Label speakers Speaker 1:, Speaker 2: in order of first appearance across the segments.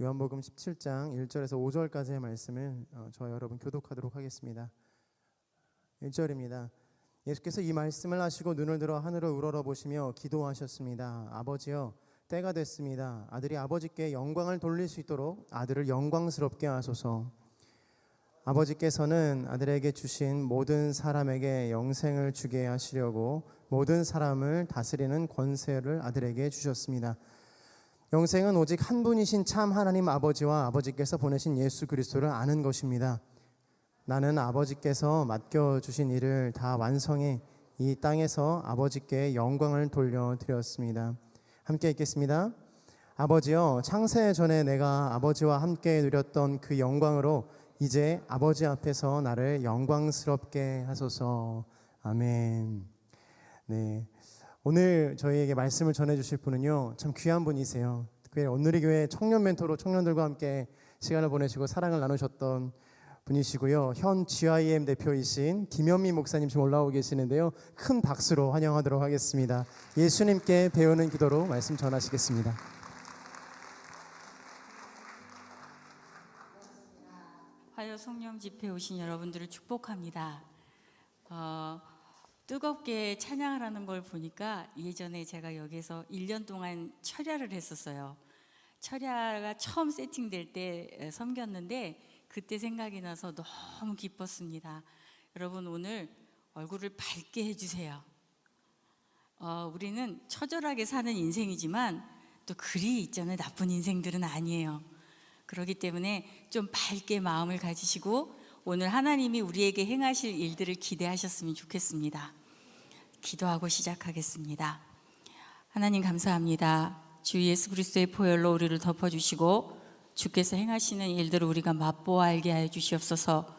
Speaker 1: 요한복음 17장 1절에서 5절까지의 말씀을 저와 여러분 교독하도록 하겠습니다. 1절입니다. 예수께서 이 말씀을 하시고 눈을 들어 하늘을 우러러보시며 기도하셨습니다. 아버지여, 때가 됐습니다. 아들이 아버지께 영광을 돌릴 수 있도록 아들을 영광스럽게 하소서. 아버지께서는 아들에게 주신 모든 사람에게 영생을 주게 하시려고 모든 사람을 다스리는 권세를 아들에게 주셨습니다. 영생은 오직 한 분이신 참 하나님 아버지와 아버지께서 보내신 예수 그리스도를 아는 것입니다. 나는 아버지께서 맡겨주신 일을 다 완성해 이 땅에서 아버지께 영광을 돌려드렸습니다. 함께 읽겠습니다. 아버지여, 창세 전에 내가 아버지와 함께 누렸던 그 영광으로 이제 아버지 앞에서 나를 영광스럽게 하소서. 아멘. 네, 오늘 저희에게 말씀을 전해주실 분은요, 참 귀한 분이세요. 특별히 온누리교회 청년 멘토로 청년들과 함께 시간을 보내시고 사랑을 나누셨던 분이시고요. 현 GIM 대표이신 김현미 목사님 지금 올라오고 계시는데요. 큰 박수로 환영하도록 하겠습니다. 예수님께 배우는 기도로 말씀 전하시겠습니다.
Speaker 2: 화요 성령 집회에 오신 여러분들을 축복합니다. 뜨겁게 찬양하라는 걸 보니까 예전에 제가 여기서 1년 동안 철야를 했었어요. 철야가 처음 세팅될 때 섬겼는데 그때 생각이 나서 너무 기뻤습니다. 여러분, 오늘 얼굴을 밝게 해주세요. 우리는 처절하게 사는 인생이지만 또 그리 있잖아요. 나쁜 인생들은 아니에요. 그렇기 때문에 좀 밝게 마음을 가지시고 오늘 하나님이 우리에게 행하실 일들을 기대하셨으면 좋겠습니다. 기도하고 시작하겠습니다. 하나님 감사합니다. 주 예수 그리스도의 보혈로 우리를 덮어주시고 주께서 행하시는 일들을 우리가 맛보아 알게 하여 주시옵소서.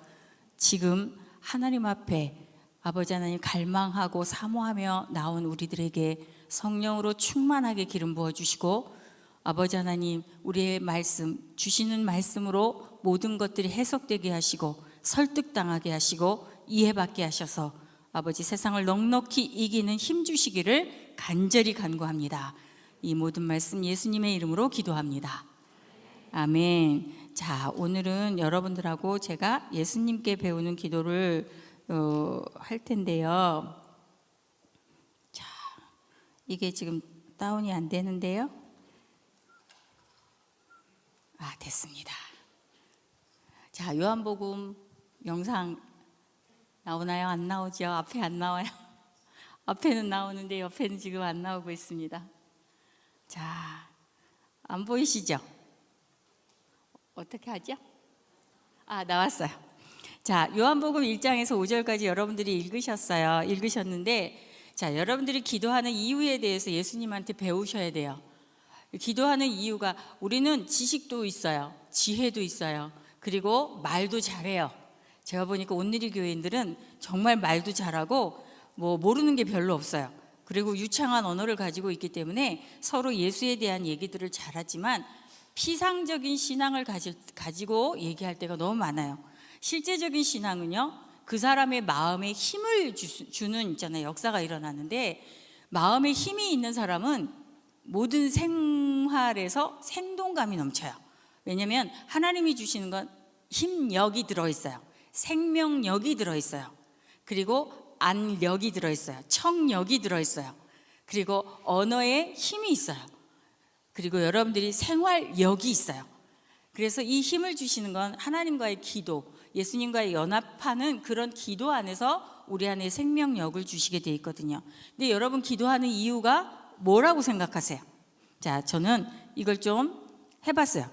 Speaker 2: 지금 하나님 앞에 아버지 하나님 갈망하고 사모하며 나온 우리들에게 성령으로 충만하게 기름 부어주시고 아버지 하나님, 우리의 말씀, 주시는 말씀으로 모든 것들이 해석되게 하시고 설득당하게 하시고 이해받게 하셔서 아버지 세상을 넉넉히 이기는 힘 주시기를 간절히 간구합니다. 이 모든 말씀 예수님의 이름으로 기도합니다. 아멘. 자, 오늘은 여러분들하고 제가 예수님께 배우는 기도를 할 텐데요. 자, 이게 지금 다운이 안 되는데요. 됐습니다. 자, 요한복음 영상 나오나요? 안 나오죠? 앞에 안 나와요? 앞에는 나오는데 옆에는 지금 안 나오고 있습니다. 자, 안 보이시죠? 어떻게 하죠? 나왔어요. 자, 요한복음 1장에서 5절까지 여러분들이 읽으셨는데, 자, 여러분들이 기도하는 이유에 대해서 예수님한테 배우셔야 돼요. 기도하는 이유가, 우리는 지식도 있어요, 지혜도 있어요, 그리고 말도 잘해요. 제가 보니까 온누리 교인들은 정말 말도 잘하고 모르는 게 별로 없어요. 그리고 유창한 언어를 가지고 있기 때문에 서로 예수에 대한 얘기들을 잘하지만 피상적인 신앙을 가지고 얘기할 때가 너무 많아요. 실제적인 신앙은요, 그 사람의 마음에 힘을 주는 있잖아요, 역사가 일어나는데, 마음에 힘이 있는 사람은 모든 생활에서 생동감이 넘쳐요. 왜냐하면 하나님이 주시는 건 힘력이 들어있어요. 생명력이 들어있어요. 그리고 안력이 들어있어요. 청력이 들어있어요. 그리고 언어에 힘이 있어요. 그리고 여러분들이 생활력이 있어요. 그래서 이 힘을 주시는 건 하나님과의 기도, 예수님과의 연합하는 그런 기도 안에서 우리 안에 생명력을 주시게 돼 있거든요. 근데 여러분, 기도하는 이유가 뭐라고 생각하세요? 자, 저는 이걸 좀 해봤어요.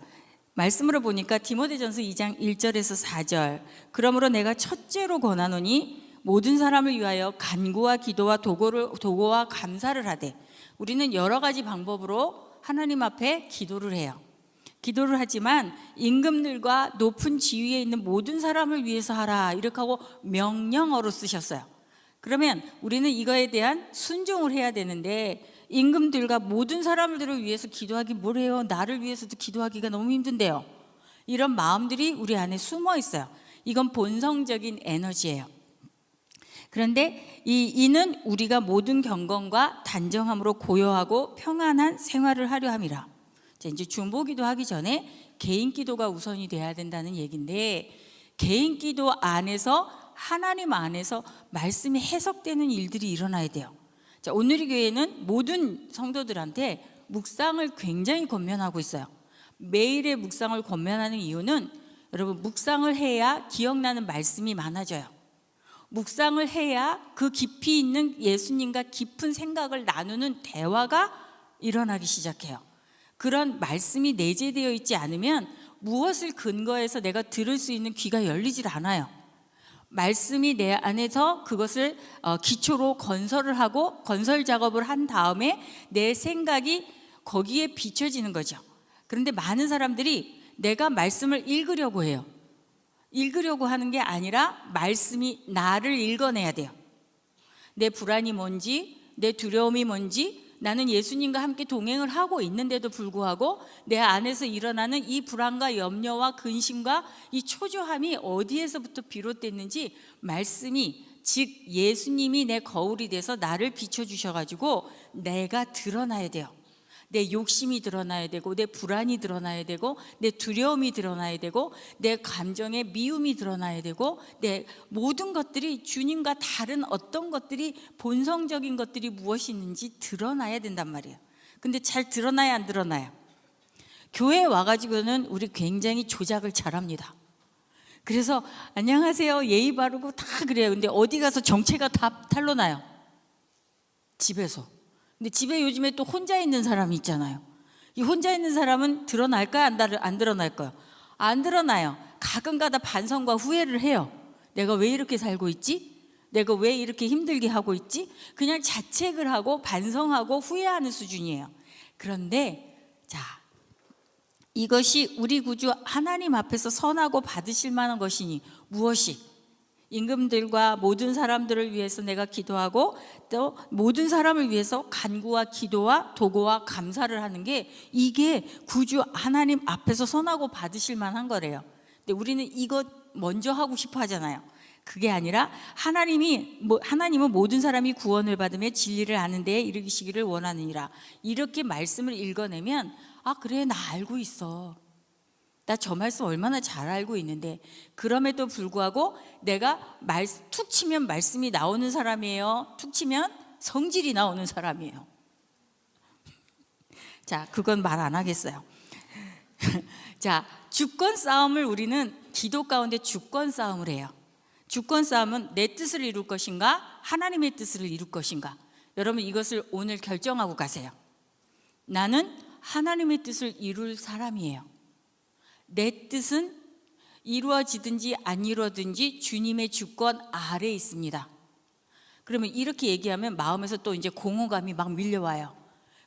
Speaker 2: 말씀으로 보니까 디모데전서 2장 1절에서 4절, 그러므로 내가 첫째로 권하노니 모든 사람을 위하여 간구와 기도와 도고와 감사를 하되. 우리는 여러 가지 방법으로 하나님 앞에 기도를 해요. 기도를 하지만 임금들과 높은 지위에 있는 모든 사람을 위해서 하라, 이렇게 하고 명령어로 쓰셨어요. 그러면 우리는 이거에 대한 순종을 해야 되는데, 임금들과 모든 사람들을 위해서 기도하기 뭐래요? 나를 위해서도 기도하기가 너무 힘든데요. 이런 마음들이 우리 안에 숨어 있어요. 이건 본성적인 에너지예요. 그런데 이는 우리가 모든 경건과 단정함으로 고요하고 평안한 생활을 하려 함이라. 자, 이제 중보기도 하기 전에 개인 기도가 우선이 돼야 된다는 얘기인데, 개인 기도 안에서 하나님 안에서 말씀이 해석되는 일들이 일어나야 돼요. 자, 오늘의 교회는 모든 성도들한테 묵상을 굉장히 권면하고 있어요. 매일의 묵상을 권면하는 이유는 여러분, 묵상을 해야 기억나는 말씀이 많아져요. 묵상을 해야 그 깊이 있는 예수님과 깊은 생각을 나누는 대화가 일어나기 시작해요. 그런 말씀이 내재되어 있지 않으면 무엇을 근거해서 내가 들을 수 있는 귀가 열리질 않아요. 말씀이 내 안에서 그것을 기초로 건설을 하고 건설 작업을 한 다음에 내 생각이 거기에 비춰지는 거죠. 그런데 많은 사람들이 내가 말씀을 읽으려고 해요. 읽으려고 하는 게 아니라 말씀이 나를 읽어내야 돼요. 내 불안이 뭔지, 내 두려움이 뭔지, 나는 예수님과 함께 동행을 하고 있는데도 불구하고 내 안에서 일어나는 이 불안과 염려와 근심과 이 초조함이 어디에서부터 비롯됐는지 말씀이, 즉 예수님이 내 거울이 돼서 나를 비춰주셔가지고 내가 드러나야 돼요. 내 욕심이 드러나야 되고, 내 불안이 드러나야 되고, 내 두려움이 드러나야 되고, 내 감정의 미움이 드러나야 되고, 내 모든 것들이 주님과 다른 어떤 것들이, 본성적인 것들이 무엇이 있는지 드러나야 된단 말이에요. 근데 잘 드러나야 안 드러나요? 교회에 와가지고는 우리 굉장히 조작을 잘합니다. 그래서 안녕하세요 예의 바르고 다 그래요. 근데 어디 가서 정체가 다 탄로나요. 집에서. 근데 집에 요즘에 또 혼자 있는 사람이 있잖아요. 이 혼자 있는 사람은 드러날까요? 안 드러날까요? 안 드러나요. 가끔가다 반성과 후회를 해요. 내가 왜 이렇게 살고 있지? 내가 왜 이렇게 힘들게 하고 있지? 그냥 자책을 하고 반성하고 후회하는 수준이에요. 그런데 자, 이것이 우리 구주 하나님 앞에서 선하고 받으실 만한 것이니 무엇이? 임금들과 모든 사람들을 위해서 내가 기도하고 또 모든 사람을 위해서 간구와 기도와 도구와 감사를 하는 게 이게 구주 하나님 앞에서 선하고 받으실 만한 거래요. 근데 우리는 이것 먼저 하고 싶어 하잖아요. 그게 아니라 하나님은 모든 사람이 구원을 받으며 진리를 아는 데에 이르시기를 원하느니라. 이렇게 말씀을 읽어내면 아 그래 나 알고 있어. 나 저 말씀 얼마나 잘 알고 있는데 그럼에도 불구하고 내가 툭 치면 말씀이 나오는 사람이에요. 툭 치면 성질이 나오는 사람이에요. 자, 그건 말 안 하겠어요. 자, 주권 싸움을 우리는 기도 가운데 주권 싸움을 해요. 주권 싸움은 내 뜻을 이룰 것인가 하나님의 뜻을 이룰 것인가. 여러분 이것을 오늘 결정하고 가세요. 나는 하나님의 뜻을 이룰 사람이에요. 내 뜻은 이루어지든지 안 이루어지든지 주님의 주권 아래에 있습니다. 그러면 이렇게 얘기하면 마음에서 또 이제 공허감이 막 밀려와요.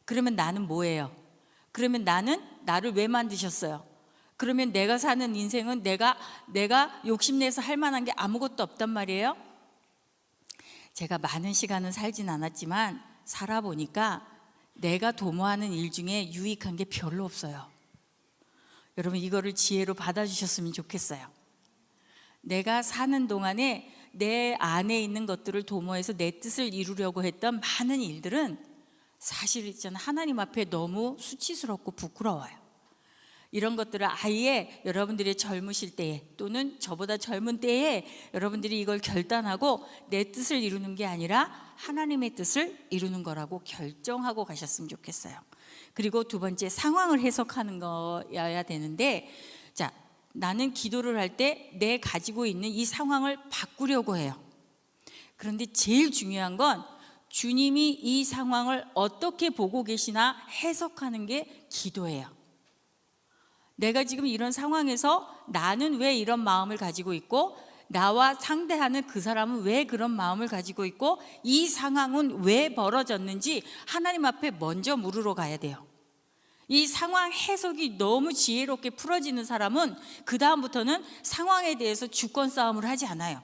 Speaker 2: 그러면 나는 뭐예요? 그러면 나를 왜 만드셨어요? 그러면 내가 사는 인생은 내가 욕심내서 할 만한 게 아무것도 없단 말이에요. 제가 많은 시간은 살진 않았지만 살아보니까 내가 도모하는 일 중에 유익한 게 별로 없어요. 여러분 이거를 지혜로 받아주셨으면 좋겠어요. 내가 사는 동안에 내 안에 있는 것들을 도모해서 내 뜻을 이루려고 했던 많은 일들은 사실 저는 하나님 앞에 너무 수치스럽고 부끄러워요. 이런 것들을 아예 여러분들이 젊으실 때에 또는 저보다 젊은 때에 여러분들이 이걸 결단하고 내 뜻을 이루는 게 아니라 하나님의 뜻을 이루는 거라고 결정하고 가셨으면 좋겠어요. 그리고 두 번째 상황을 해석하는 거여야 되는데 자, 나는 기도를 할 때 내 가지고 있는 이 상황을 바꾸려고 해요. 그런데 제일 중요한 건 주님이 이 상황을 어떻게 보고 계시나 해석하는 게 기도예요. 내가 지금 이런 상황에서 나는 왜 이런 마음을 가지고 있고 나와 상대하는 그 사람은 왜 그런 마음을 가지고 있고 이 상황은 왜 벌어졌는지 하나님 앞에 먼저 물으러 가야 돼요. 이 상황 해석이 너무 지혜롭게 풀어지는 사람은 그 다음부터는 상황에 대해서 주권 싸움을 하지 않아요.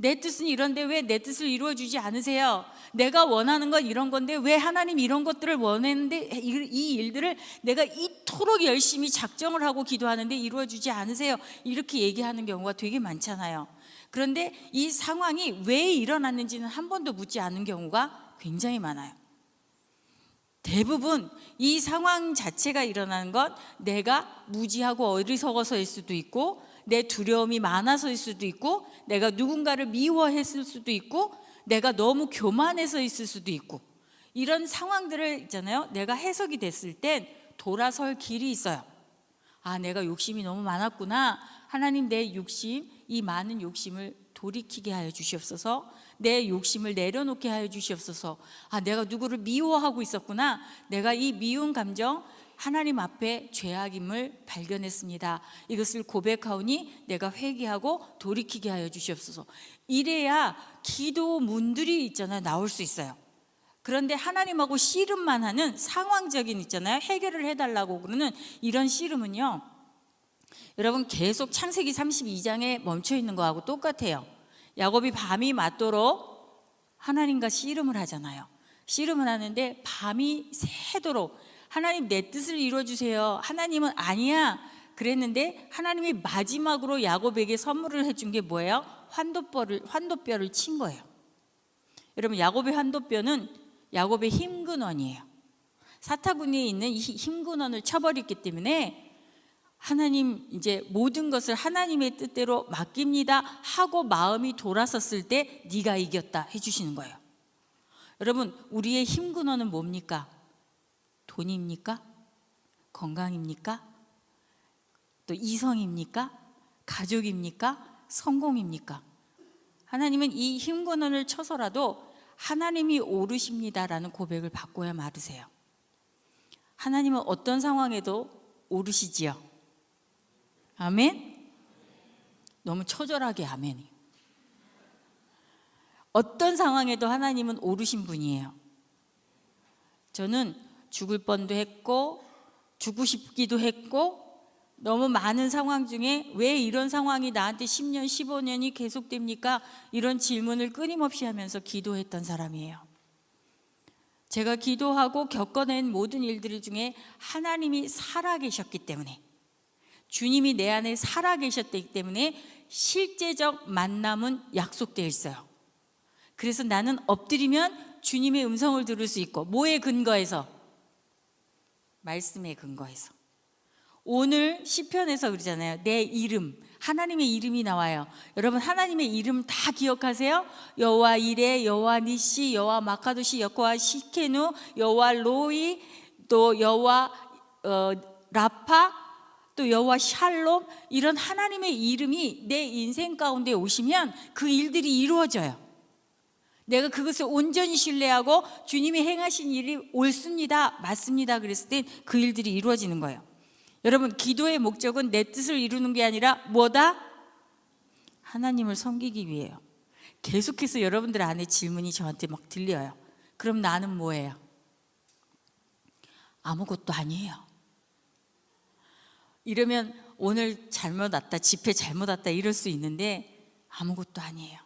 Speaker 2: 내 뜻은 이런데 왜 내 뜻을 이루어주지 않으세요? 내가 원하는 건 이런 건데 왜 하나님 이런 것들을 원했는데 이 일들을 내가 이토록 열심히 작정을 하고 기도하는데 이루어주지 않으세요? 이렇게 얘기하는 경우가 되게 많잖아요. 그런데 이 상황이 왜 일어났는지는 한 번도 묻지 않은 경우가 굉장히 많아요. 대부분 이 상황 자체가 일어나는 건 내가 무지하고 어리석어서일 수도 있고, 내 두려움이 많아서일 수도 있고, 내가 누군가를 미워했을 수도 있고, 내가 너무 교만해서 있을 수도 있고, 이런 상황들을 있잖아요. 내가 해석이 됐을 땐 돌아설 길이 있어요. 아, 내가 욕심이 너무 많았구나. 하나님, 내 욕심, 이 많은 욕심을 돌이키게 하여 주시옵소서. 내 욕심을 내려놓게 하여 주시옵소서. 아, 내가 누구를 미워하고 있었구나. 내가 이 미운 감정 하나님 앞에 죄악임을 발견했습니다. 이것을 고백하오니 내가 회개하고 돌이키게 하여 주시옵소서. 이래야 기도문들이 있잖아요, 나올 수 있어요. 그런데 하나님하고 씨름만 하는 상황적인 있잖아요, 해결을 해달라고 그러는 이런 씨름은요, 여러분 계속 창세기 32장에 멈춰 있는 거하고 똑같아요. 야곱이 밤이 맞도록 하나님과 씨름을 하잖아요. 씨름을 하는데 밤이 새도록 하나님, 내 뜻을 이루어주세요. 하나님은 아니야 그랬는데, 하나님이 마지막으로 야곱에게 선물을 해준 게 뭐예요? 환도뼈를 친 거예요. 여러분, 야곱의 환도뼈는 야곱의 힘근원이에요. 사타구니에 있는 이 힘근원을 쳐버렸기 때문에 하나님, 이제 모든 것을 하나님의 뜻대로 맡깁니다 하고 마음이 돌아섰을 때 네가 이겼다 해주시는 거예요. 여러분, 우리의 힘근원은 뭡니까? 돈입니까? 건강입니까? 또 이성입니까? 가족입니까? 성공입니까? 하나님은 이 힘근원을 쳐서라도 하나님이 오르십니다라는 고백을 받고야 말으세요. 하나님은 어떤 상황에도 오르시지요. 아멘? 너무 처절하게 아멘이에요. 어떤 상황에도 하나님은 오르신 분이에요. 저는 죽을 뻔도 했고 죽고 싶기도 했고, 너무 많은 상황 중에 왜 이런 상황이 나한테 10년, 15년이 계속됩니까? 이런 질문을 끊임없이 하면서 기도했던 사람이에요. 제가 기도하고 겪어낸 모든 일들 중에 하나님이 살아계셨기 때문에, 주님이 내 안에 살아계셨기 때문에 실제적 만남은 약속되어 있어요. 그래서 나는 엎드리면 주님의 음성을 들을 수 있고, 뭐에 근거해서? 말씀에 근거해서. 오늘 시편에서 그러잖아요. 내 이름, 하나님의 이름이 나와요. 여러분, 하나님의 이름 다 기억하세요? 여호와 이레, 여호와 니시, 여호와 마카도시, 여호와 시케누, 여호와 로이, 또 여호와 라파, 또 여호와 샬롬, 이런 하나님의 이름이 내 인생 가운데 오시면 그 일들이 이루어져요. 내가 그것을 온전히 신뢰하고 주님이 행하신 일이 옳습니다, 맞습니다 그랬을 때 그 일들이 이루어지는 거예요. 여러분, 기도의 목적은 내 뜻을 이루는 게 아니라 뭐다? 하나님을 섬기기 위해요. 계속해서 여러분들 안에 질문이 저한테 막 들려요. 그럼 나는 뭐예요? 아무것도 아니에요. 이러면 오늘 잘못 왔다, 집회 잘못 왔다 이럴 수 있는데 아무것도 아니에요.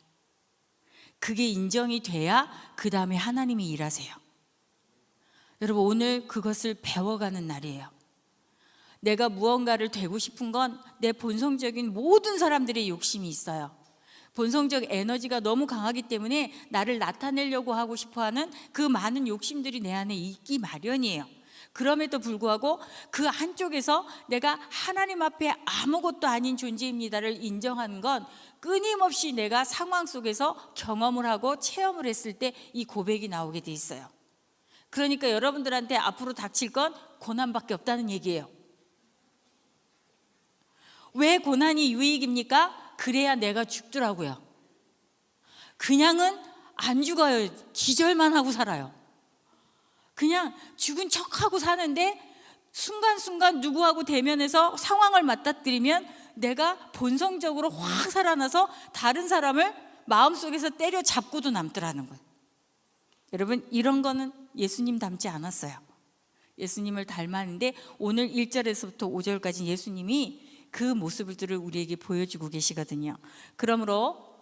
Speaker 2: 그게 인정이 돼야 그 다음에 하나님이 일하세요. 여러분, 오늘 그것을 배워가는 날이에요. 내가 무언가를 되고 싶은 건 내 본성적인 모든 사람들의 욕심이 있어요. 본성적 에너지가 너무 강하기 때문에 나를 나타내려고 하고 싶어하는 그 많은 욕심들이 내 안에 있기 마련이에요. 그럼에도 불구하고 그 한쪽에서 내가 하나님 앞에 아무것도 아닌 존재입니다를 인정하는 건 끊임없이 내가 상황 속에서 경험을 하고 체험을 했을 때 이 고백이 나오게 돼 있어요. 그러니까 여러분들한테 앞으로 닥칠 건 고난밖에 없다는 얘기예요. 왜 고난이 유익입니까? 그래야 내가 죽더라고요. 그냥은 안 죽어요. 기절만 하고 살아요. 그냥 죽은 척하고 사는데 순간순간 누구하고 대면해서 상황을 맞닥뜨리면 내가 본성적으로 확 살아나서 다른 사람을 마음속에서 때려잡고도 남더라는 거예요. 여러분, 이런 거는 예수님 닮지 않았어요. 예수님을 닮았는데 오늘 1절에서부터 5절까지 예수님이 그 모습들을 우리에게 보여주고 계시거든요. 그러므로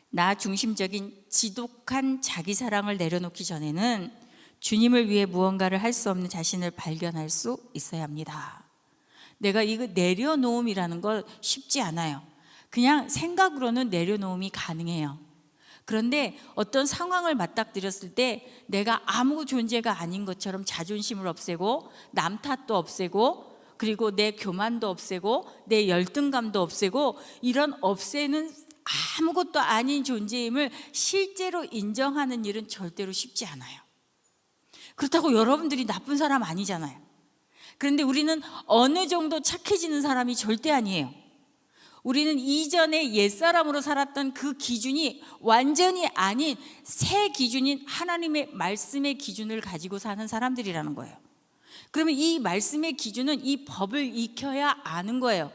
Speaker 2: 나 중심적인 지독한 자기 사랑을 내려놓기 전에는 주님을 위해 무언가를 할 수 없는 자신을 발견할 수 있어야 합니다. 내가 이거 내려놓음이라는 걸 쉽지 않아요. 그냥 생각으로는 내려놓음이 가능해요. 그런데 어떤 상황을 맞닥뜨렸을 때 내가 아무 존재가 아닌 것처럼 자존심을 없애고 남 탓도 없애고 그리고 내 교만도 없애고 내 열등감도 없애고 이런 없애는 아무것도 아닌 존재임을 실제로 인정하는 일은 절대로 쉽지 않아요. 그렇다고 여러분들이 나쁜 사람 아니잖아요. 그런데 우리는 어느 정도 착해지는 사람이 절대 아니에요. 우리는 이전에 옛사람으로 살았던 그 기준이 완전히 아닌 새 기준인 하나님의 말씀의 기준을 가지고 사는 사람들이라는 거예요. 그러면 이 말씀의 기준은 이 법을 익혀야 아는 거예요.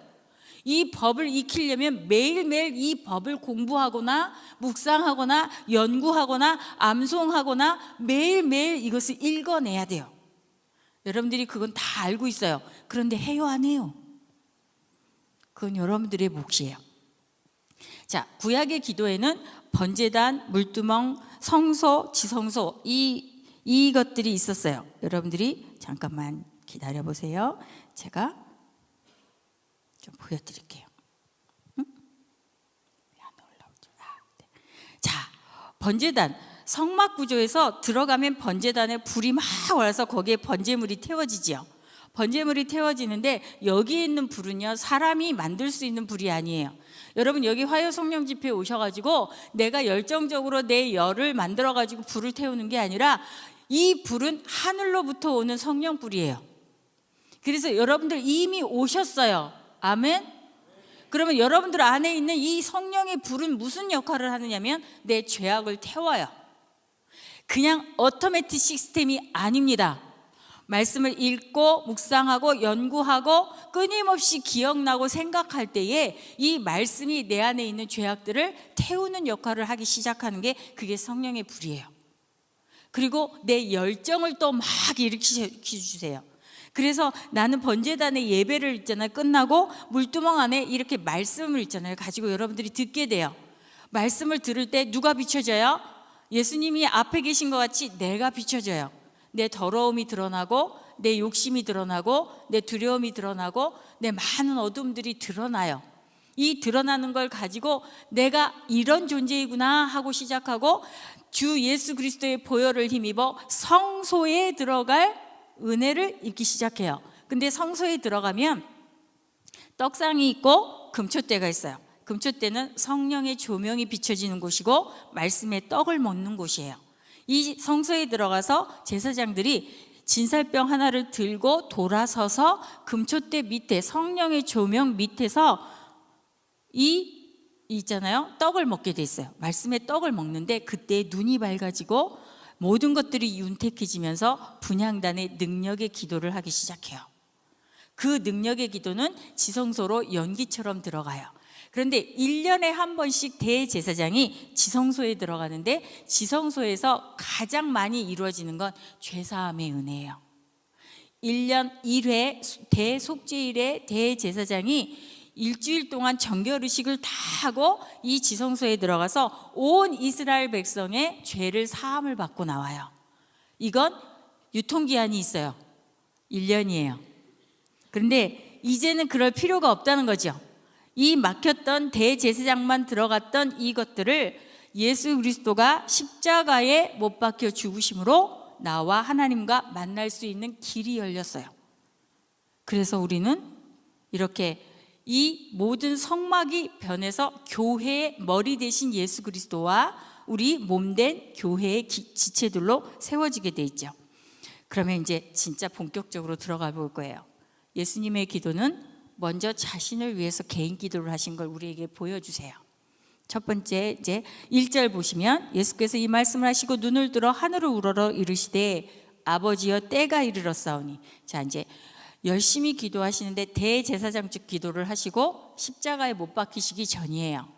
Speaker 2: 이 법을 익히려면 매일매일 이 법을 공부하거나 묵상하거나 연구하거나 암송하거나 매일매일 이것을 읽어내야 돼요. 여러분들이 그건 다 알고 있어요. 그런데 해요, 안 해요? 그건 여러분들의 몫이에요. 자, 구약의 기도에는 번제단, 물두멍, 성소, 지성소 이것들이 있었어요. 여러분들이 잠깐만 기다려 보세요. 제가 좀 보여드릴게요. 응? 왜 안 올라오죠? 네. 자, 번제단 성막 구조에서 들어가면 번제단에 불이 막 올라서 거기에 번제물이 태워지지요. 번제물이 태워지는데 여기 있는 불은요, 사람이 만들 수 있는 불이 아니에요. 여러분, 여기 화요 성령 집회에 오셔가지고 내가 열정적으로 내 열을 만들어가지고 불을 태우는 게 아니라 이 불은 하늘로부터 오는 성령 불이에요. 그래서 여러분들 이미 오셨어요. 아멘? 그러면 여러분들 안에 있는 이 성령의 불은 무슨 역할을 하느냐면 내 죄악을 태워요. 그냥 오토매틱 시스템이 아닙니다. 말씀을 읽고 묵상하고 연구하고 끊임없이 기억나고 생각할 때에 이 말씀이 내 안에 있는 죄악들을 태우는 역할을 하기 시작하는 게 그게 성령의 불이에요. 그리고 내 열정을 또 막 일으키주세요. 그래서 나는 번제단의 예배를 있잖아요. 끝나고 물두멍 안에 이렇게 말씀을 있잖아요. 가지고 여러분들이 듣게 돼요. 말씀을 들을 때 누가 비춰져요? 예수님이 앞에 계신 것 같이 내가 비춰져요. 내 더러움이 드러나고 내 욕심이 드러나고 내 두려움이 드러나고 내 많은 어둠들이 드러나요. 이 드러나는 걸 가지고 내가 이런 존재이구나 하고 시작하고 주 예수 그리스도의 보혈을 힘입어 성소에 들어갈 은혜를 입기 시작해요. 근데 성소에 들어가면 떡상이 있고 금초대가 있어요. 금초대는 성령의 조명이 비춰지는 곳이고 말씀의 떡을 먹는 곳이에요. 이 성소에 들어가서 제사장들이 진살병 하나를 들고 돌아서서 금초대 밑에 성령의 조명 밑에서 있잖아요. 떡을 먹게 돼 있어요. 말씀의 떡을 먹는데 그때 눈이 밝아지고 모든 것들이 윤택해지면서 분향단의 능력의 기도를 하기 시작해요. 그 능력의 기도는 지성소로 연기처럼 들어가요. 그런데 1년에 한 번씩 대제사장이 지성소에 들어가는데 지성소에서 가장 많이 이루어지는 건 죄사함의 은혜예요. 1년 1회 대속죄일에 대제사장이 일주일 동안 정결의식을 다 하고 이 지성소에 들어가서 온 이스라엘 백성의 죄를 사함을 받고 나와요. 이건 유통기한이 있어요. 1년이에요. 그런데 이제는 그럴 필요가 없다는 거죠. 이 막혔던 대제사장만 들어갔던 이것들을 예수 그리스도가 십자가에 못 박혀 죽으심으로 나와 하나님과 만날 수 있는 길이 열렸어요. 그래서 우리는 이렇게 이 모든 성막이 변해서 교회의 머리 대신 예수 그리스도와 우리 몸된 교회의 지체들로 세워지게 돼 있죠. 그러면 이제 진짜 본격적으로 들어가 볼 거예요. 예수님의 기도는 먼저 자신을 위해서 개인 기도를 하신 걸 우리에게 보여주세요. 첫 번째 이제 1절 보시면 예수께서 이 말씀을 하시고 눈을 들어 하늘을 우러러 이르시되 아버지여 때가 이르렀사오니. 자, 이제 열심히 기도하시는데 대제사장적 기도를 하시고 십자가에 못 박히시기 전이에요.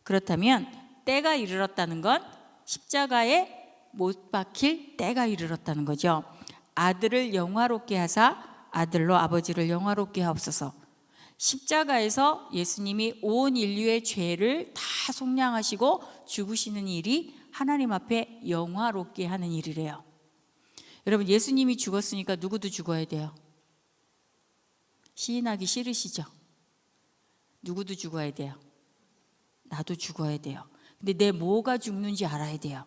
Speaker 2: 그렇다면 때가 이르렀다는 건 십자가에 못 박힐 때가 이르렀다는 거죠. 아들을 영화롭게 하사 아들로 아버지를 영화롭게 하옵소서. 십자가에서 예수님이 온 인류의 죄를 다 속량하시고 죽으시는 일이 하나님 앞에 영화롭게 하는 일이래요. 여러분, 예수님이 죽었으니까 누구도 죽어야 돼요. 시인하기 싫으시죠? 누구도 죽어야 돼요. 나도 죽어야 돼요. 근데 내 뭐가 죽는지 알아야 돼요.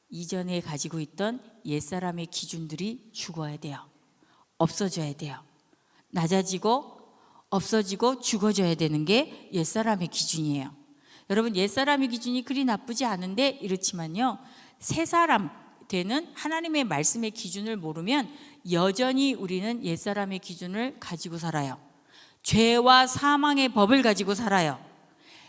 Speaker 2: 이전에 가지고 있던 옛사람의 기준들이 죽어야 돼요. 없어져야 돼요. 낮아지고 없어지고 죽어져야 되는 게 옛사람의 기준이에요. 여러분, 옛사람의 기준이 그리 나쁘지 않은데 이렇지만요, 새사람 되는 하나님의 말씀의 기준을 모르면 여전히 우리는 옛사람의 기준을 가지고 살아요. 죄와 사망의 법을 가지고 살아요.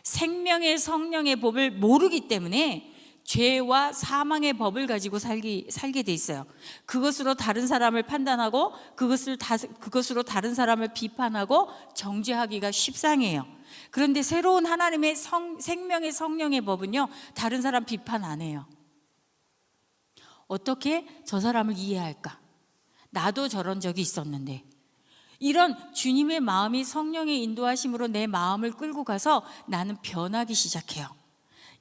Speaker 2: 생명의 성령의 법을 모르기 때문에 죄와 사망의 법을 가지고 살게 돼 있어요. 그것으로 다른 사람을 판단하고 그것으로 다른 사람을 비판하고 정죄하기가 십상이에요. 그런데 새로운 하나님의 생명의 성령의 법은요, 다른 사람 비판 안 해요. 어떻게 저 사람을 이해할까? 나도 저런 적이 있었는데. 이런 주님의 마음이 성령의 인도하심으로 내 마음을 끌고 가서 나는 변하기 시작해요.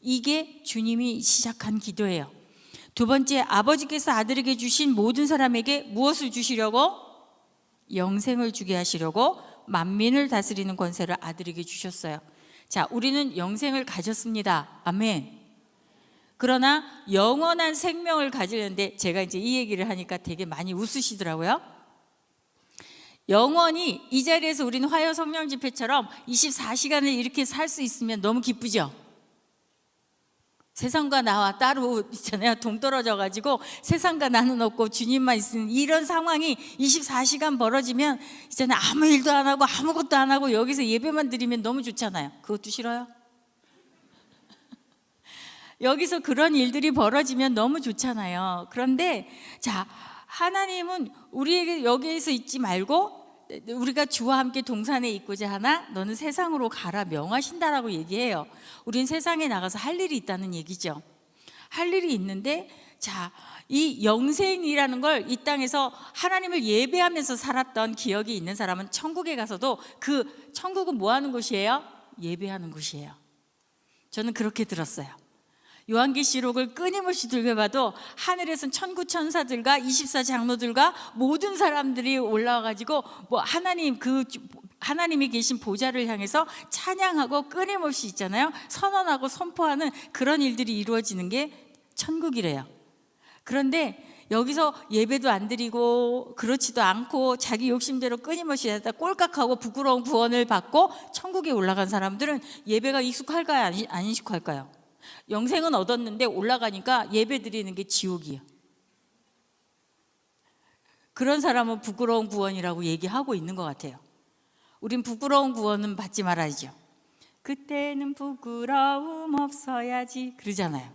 Speaker 2: 이게 주님이 시작한 기도예요. 두 번째, 아버지께서 아들에게 주신 모든 사람에게 무엇을 주시려고? 영생을 주게 하시려고 만민을 다스리는 권세를 아들에게 주셨어요. 자, 우리는 영생을 가졌습니다. 아멘. 그러나 영원한 생명을 가지려는데, 제가 이제 이 얘기를 하니까 되게 많이 웃으시더라고요. 영원히 이 자리에서 우리는 화요 성령 집회처럼 24시간을 이렇게 살 수 있으면 너무 기쁘죠? 세상과 나와 따로 있잖아요. 동떨어져 가지고 세상과 나는 없고 주님만 있는 이런 상황이 24시간 벌어지면 있잖아요, 아무 일도 안 하고 아무것도 안 하고 여기서 예배만 드리면 너무 좋잖아요. 그것도 싫어요? 여기서 그런 일들이 벌어지면 너무 좋잖아요. 그런데 자, 하나님은 우리에게 여기에서 있지 말고 우리가 주와 함께 동산에 있고자 하나 너는 세상으로 가라 명하신다라고 얘기해요. 우린 세상에 나가서 할 일이 있다는 얘기죠. 할 일이 있는데, 자, 이 영생이라는 걸 이 땅에서 하나님을 예배하면서 살았던 기억이 있는 사람은 천국에 가서도 그 천국은 뭐 하는 곳이에요? 예배하는 곳이에요. 저는 그렇게 들었어요. 요한계시록을 끊임없이 들여봐도 하늘에선 천구 천사들과 24장로들과 모든 사람들이 올라와가지고 뭐 하나님이 계신 보좌를 향해서 찬양하고 끊임없이 있잖아요, 선언하고 선포하는 그런 일들이 이루어지는 게 천국이래요. 그런데 여기서 예배도 안 드리고 그렇지도 않고 자기 욕심대로 끊임없이 하다 꼴깍하고 부끄러운 구원을 받고 천국에 올라간 사람들은 예배가 익숙할까요? 안 익숙할까요? 영생은 얻었는데 올라가니까 예배 드리는 게 지옥이에요. 그런 사람은 부끄러운 구원이라고 얘기하고 있는 것 같아요. 우린 부끄러운 구원은 받지 말아야죠. 그때는 부끄러움 없어야지 그러잖아요.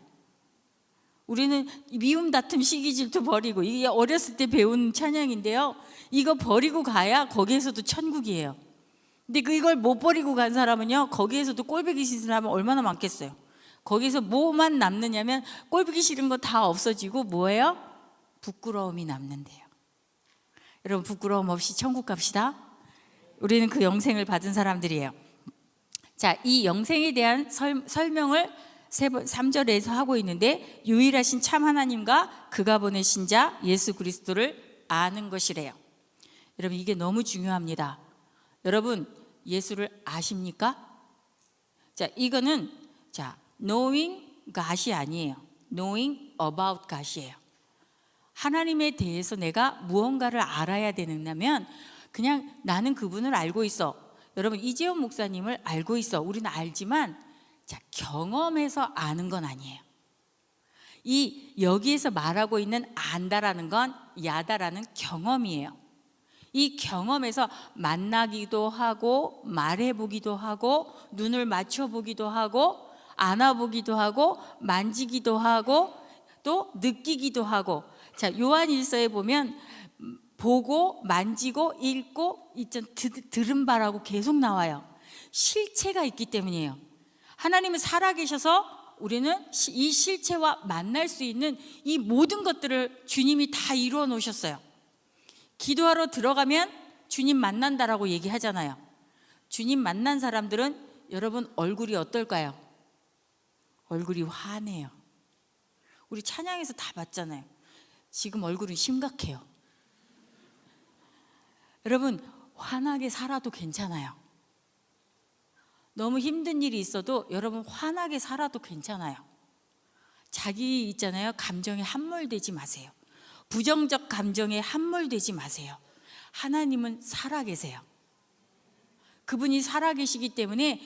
Speaker 2: 우리는 미움, 다툼, 시기, 질투 버리고, 이게 어렸을 때 배운 찬양인데요, 이거 버리고 가야 거기에서도 천국이에요. 근데 이걸 못 버리고 간 사람은요, 거기에서도 꼴보기 싫은 사람은 얼마나 많겠어요. 거기서 뭐만 남느냐면 꼴보기 싫은 거 다 없어지고 뭐예요? 부끄러움이 남는데요. 여러분, 부끄러움 없이 천국 갑시다. 우리는 그 영생을 받은 사람들이에요. 자, 이 영생에 대한 설명을 3절에서 하고 있는데, 유일하신 참 하나님과 그가 보내신 자 예수 그리스도를 아는 것이래요. 여러분, 이게 너무 중요합니다. 여러분, 예수를 아십니까? 자, 이거는 knowing God이 아니에요. knowing about God이에요. 하나님에 대해서 내가 무언가를 알아야 되느냐면 그냥 나는 그분을 알고 있어. 여러분, 이재용 목사님을 알고 있어. 우리는 알지만 경험해서 아는 건 아니에요. 여기에서 말하고 있는 안다라는 건 야다라는 경험이에요. 이 경험에서 만나기도 하고 말해보기도 하고 눈을 맞춰보기도 하고 안아보기도 하고 만지기도 하고 또 느끼기도 하고. 자, 요한일서에 보면 보고 만지고 읽고 들은 바라고 계속 나와요. 실체가 있기 때문이에요. 하나님은 살아계셔서 우리는 이 실체와 만날 수 있는 이 모든 것들을 주님이 다 이루어 놓으셨어요. 기도하러 들어가면 주님 만난다라고 얘기하잖아요. 주님 만난 사람들은 여러분 얼굴이 어떨까요? 얼굴이 환해요. 우리 찬양에서 다 봤잖아요. 지금 얼굴이 심각해요. 여러분, 환하게 살아도 괜찮아요. 너무 힘든 일이 있어도 여러분 환하게 살아도 괜찮아요. 자기 있잖아요. 감정에 함몰되지 마세요. 부정적 감정에 함몰되지 마세요. 하나님은 살아계세요. 그분이 살아계시기 때문에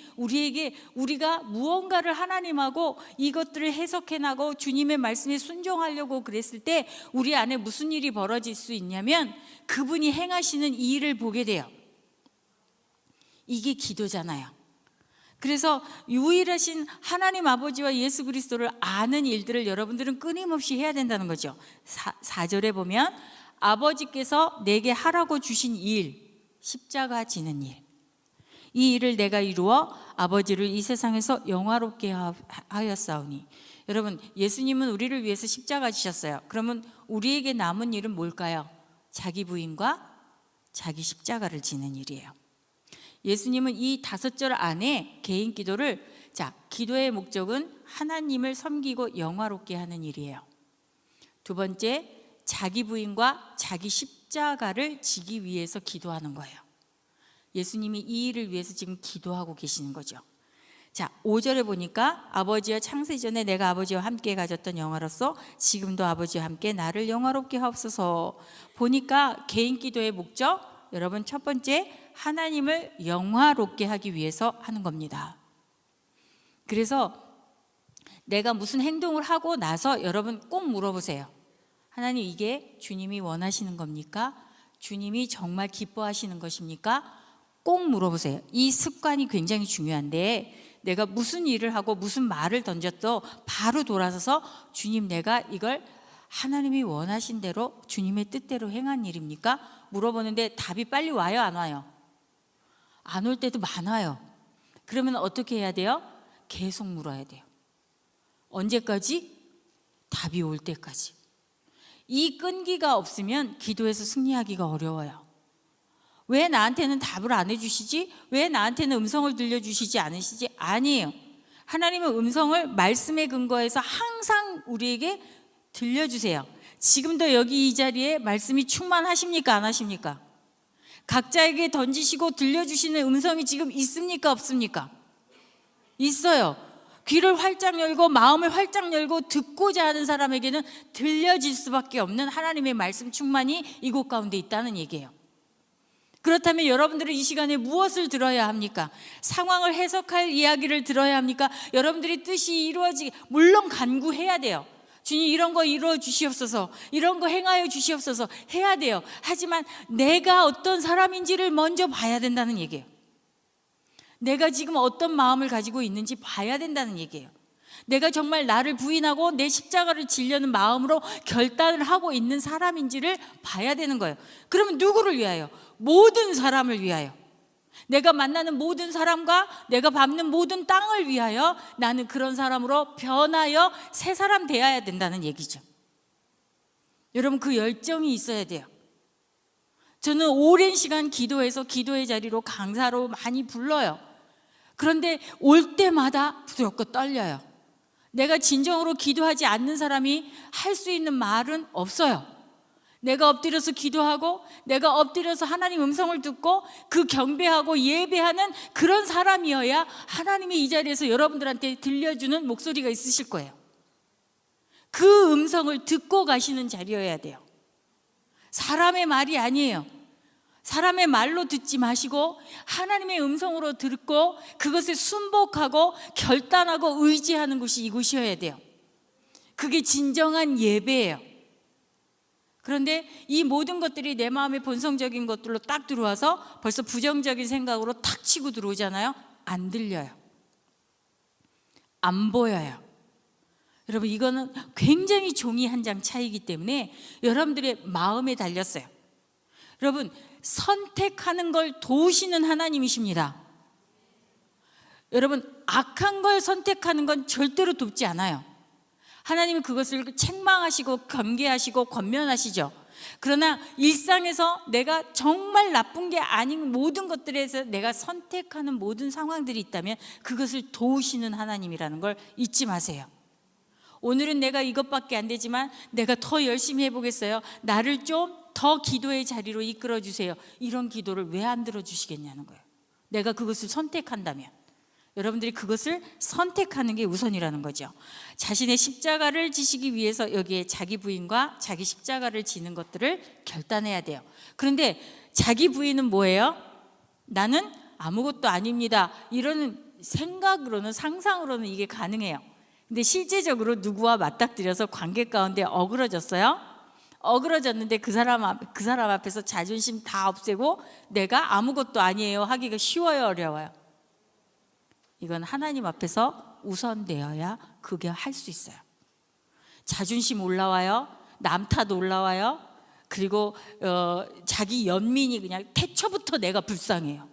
Speaker 2: 우리가 무언가를 하나님하고 이것들을 해석해나고 주님의 말씀에 순종하려고 그랬을 때 우리 안에 무슨 일이 벌어질 수 있냐면 그분이 행하시는 이 일을 보게 돼요. 이게 기도잖아요. 그래서 유일하신 하나님 아버지와 예수 그리스도를 아는 일들을 여러분들은 끊임없이 해야 된다는 거죠. 4절에 보면 아버지께서 내게 하라고 주신 일, 십자가 지는 일, 이 일을 내가 이루어 아버지를 이 세상에서 영화롭게 하였사오니. 여러분, 예수님은 우리를 위해서 십자가 지셨어요. 그러면 우리에게 남은 일은 뭘까요? 자기 부인과 자기 십자가를 지는 일이에요. 예수님은 이 5절 안에 개인 기도를, 기도의 목적은 하나님을 섬기고 영화롭게 하는 일이에요. 두 번째, 자기 부인과 자기 십자가를 지기 위해서 기도하는 거예요. 예수님이 이 일을 위해서 지금 기도하고 계시는 거죠. 5절에 보니까 아버지와 창세 전에 내가 아버지와 함께 가졌던 영화로서 지금도 아버지와 함께 나를 영화롭게 하옵소서. 보니까 개인 기도의 목적, 여러분 첫 번째, 하나님을 영화롭게 하기 위해서 하는 겁니다. 그래서 내가 무슨 행동을 하고 나서 여러분 꼭 물어보세요. 하나님, 이게 주님이 원하시는 겁니까? 주님이 정말 기뻐하시는 것입니까? 꼭 물어보세요. 이 습관이 굉장히 중요한데 내가 무슨 일을 하고 무슨 말을 던졌도 바로 돌아서서 주님, 내가 이걸 하나님이 원하신 대로 주님의 뜻대로 행한 일입니까? 물어보는데 답이 빨리 와요, 안 와요? 안 올 때도 많아요. 그러면 어떻게 해야 돼요? 계속 물어야 돼요. 언제까지? 답이 올 때까지. 이 끈기가 없으면 기도에서 승리하기가 어려워요. 왜 나한테는 답을 안 해주시지? 왜 나한테는 음성을 들려주시지 않으시지? 아니에요. 하나님은 음성을 말씀에 근거해서 항상 우리에게 들려주세요. 지금도 여기 이 자리에 말씀이 충만하십니까? 안 하십니까? 각자에게 던지시고 들려주시는 음성이 지금 있습니까? 없습니까? 있어요. 귀를 활짝 열고 마음을 활짝 열고 듣고자 하는 사람에게는 들려질 수밖에 없는 하나님의 말씀 충만이 이곳 가운데 있다는 얘기예요. 그렇다면 여러분들은 이 시간에 무엇을 들어야 합니까? 상황을 해석할 이야기를 들어야 합니까? 여러분들의 뜻이 이루어지게, 물론 간구해야 돼요. 주님, 이런 거 이루어 주시옵소서, 이런 거 행하여 주시옵소서 해야 돼요. 하지만 내가 어떤 사람인지를 먼저 봐야 된다는 얘기예요. 내가 지금 어떤 마음을 가지고 있는지 봐야 된다는 얘기예요. 내가 정말 나를 부인하고 내 십자가를 지려는 마음으로 결단을 하고 있는 사람인지를 봐야 되는 거예요. 그러면 누구를 위하여? 모든 사람을 위하여. 내가 만나는 모든 사람과 내가 밟는 모든 땅을 위하여 나는 그런 사람으로 변하여 새 사람 되어야 된다는 얘기죠. 여러분, 그 열정이 있어야 돼요. 저는 오랜 시간 기도해서 기도의 자리로 강사로 많이 불러요. 그런데 올 때마다 부드럽고 떨려요. 내가 진정으로 기도하지 않는 사람이 할 수 있는 말은 없어요. 내가 엎드려서 기도하고 내가 엎드려서 하나님 음성을 듣고 그 경배하고 예배하는 그런 사람이어야 하나님이 이 자리에서 여러분들한테 들려주는 목소리가 있으실 거예요. 그 음성을 듣고 가시는 자리여야 돼요. 사람의 말이 아니에요. 사람의 말로 듣지 마시고 하나님의 음성으로 듣고 그것에 순복하고 결단하고 의지하는 곳이 이곳이어야 돼요. 그게 진정한 예배예요. 그런데 이 모든 것들이 내 마음의 본성적인 것들로 딱 들어와서 벌써 부정적인 생각으로 탁 치고 들어오잖아요. 안 들려요. 안 보여요. 여러분, 이거는 굉장히 종이 한 장 차이기 때문에 여러분들의 마음에 달렸어요. 여러분, 선택하는 걸 도우시는 하나님이십니다. 여러분, 악한 걸 선택하는 건 절대로 돕지 않아요. 하나님은 그것을 책망하시고 경계하시고 권면하시죠. 그러나 일상에서 내가 정말 나쁜 게 아닌 모든 것들에서 내가 선택하는 모든 상황들이 있다면 그것을 도우시는 하나님이라는 걸 잊지 마세요. 오늘은 내가 이것밖에 안 되지만 내가 더 열심히 해보겠어요. 나를 좀 더 기도의 자리로 이끌어 주세요. 이런 기도를 왜 안 들어주시겠냐는 거예요. 내가 그것을 선택한다면. 여러분들이 그것을 선택하는 게 우선이라는 거죠. 자신의 십자가를 지시기 위해서 여기에 자기 부인과 자기 십자가를 지는 것들을 결단해야 돼요. 그런데 자기 부인은 뭐예요? 나는 아무것도 아닙니다. 이런 생각으로는, 상상으로는 이게 가능해요. 근데 실제적으로 누구와 맞닥뜨려서 관계 가운데 어그러졌어요? 어그러졌는데 그 사람 앞에서 자존심 다 없애고 내가 아무것도 아니에요 하기가 쉬워요, 어려워요? 이건 하나님 앞에서 우선되어야 그게 할 수 있어요. 자존심 올라와요. 남 탓 올라와요. 그리고 자기 연민이 그냥 태초부터 내가 불쌍해요.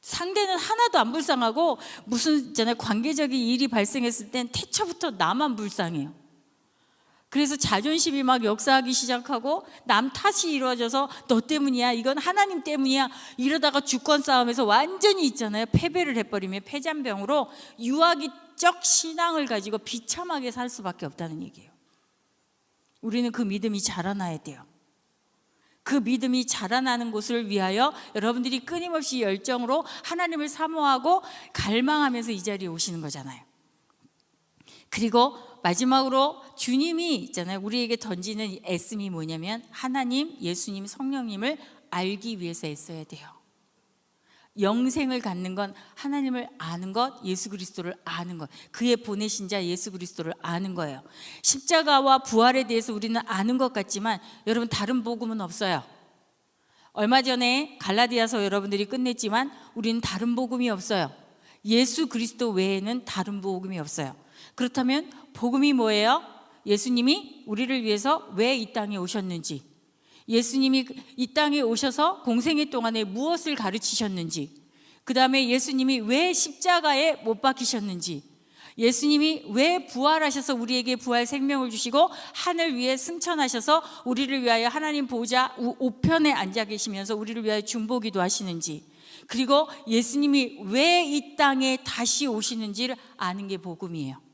Speaker 2: 상대는 하나도 안 불쌍하고 무슨 있잖아요, 관계적인 일이 발생했을 땐 태초부터 나만 불쌍해요. 그래서 자존심이 막 역사하기 시작하고 남 탓이 이루어져서 너 때문이야, 이건 하나님 때문이야, 이러다가 주권 싸움에서 완전히 있잖아요, 패배를 해버리면 패잔병으로 유아기적 신앙을 가지고 비참하게 살 수밖에 없다는 얘기예요. 우리는 그 믿음이 자라나야 돼요. 그 믿음이 자라나는 것을 위하여 여러분들이 끊임없이 열정으로 하나님을 사모하고 갈망하면서 이 자리에 오시는 거잖아요. 그리고 마지막으로 주님이 있잖아요, 우리에게 던지는 애씀이 뭐냐면 하나님, 예수님, 성령님을 알기 위해서 애써야 돼요. 영생을 갖는 건 하나님을 아는 것, 예수 그리스도를 아는 것, 그의 보내신 자 예수 그리스도를 아는 거예요. 십자가와 부활에 대해서 우리는 아는 것 같지만 여러분, 다른 복음은 없어요. 얼마 전에 갈라디아서 여러분들이 끝냈지만 우리는 다른 복음이 없어요. 예수 그리스도 외에는 다른 복음이 없어요. 그렇다면 복음이 뭐예요? 예수님이 우리를 위해서 왜 이 땅에 오셨는지, 예수님이 이 땅에 오셔서 공생애 동안에 무엇을 가르치셨는지, 그 다음에 예수님이 왜 십자가에 못 박히셨는지, 예수님이 왜 부활하셔서 우리에게 부활 생명을 주시고 하늘 위에 승천하셔서 우리를 위하여 하나님 보좌 우편에 앉아 계시면서 우리를 위하여 중보기도 하시는지, 그리고 예수님이 왜 이 땅에 다시 오시는지를 아는 게 복음이에요.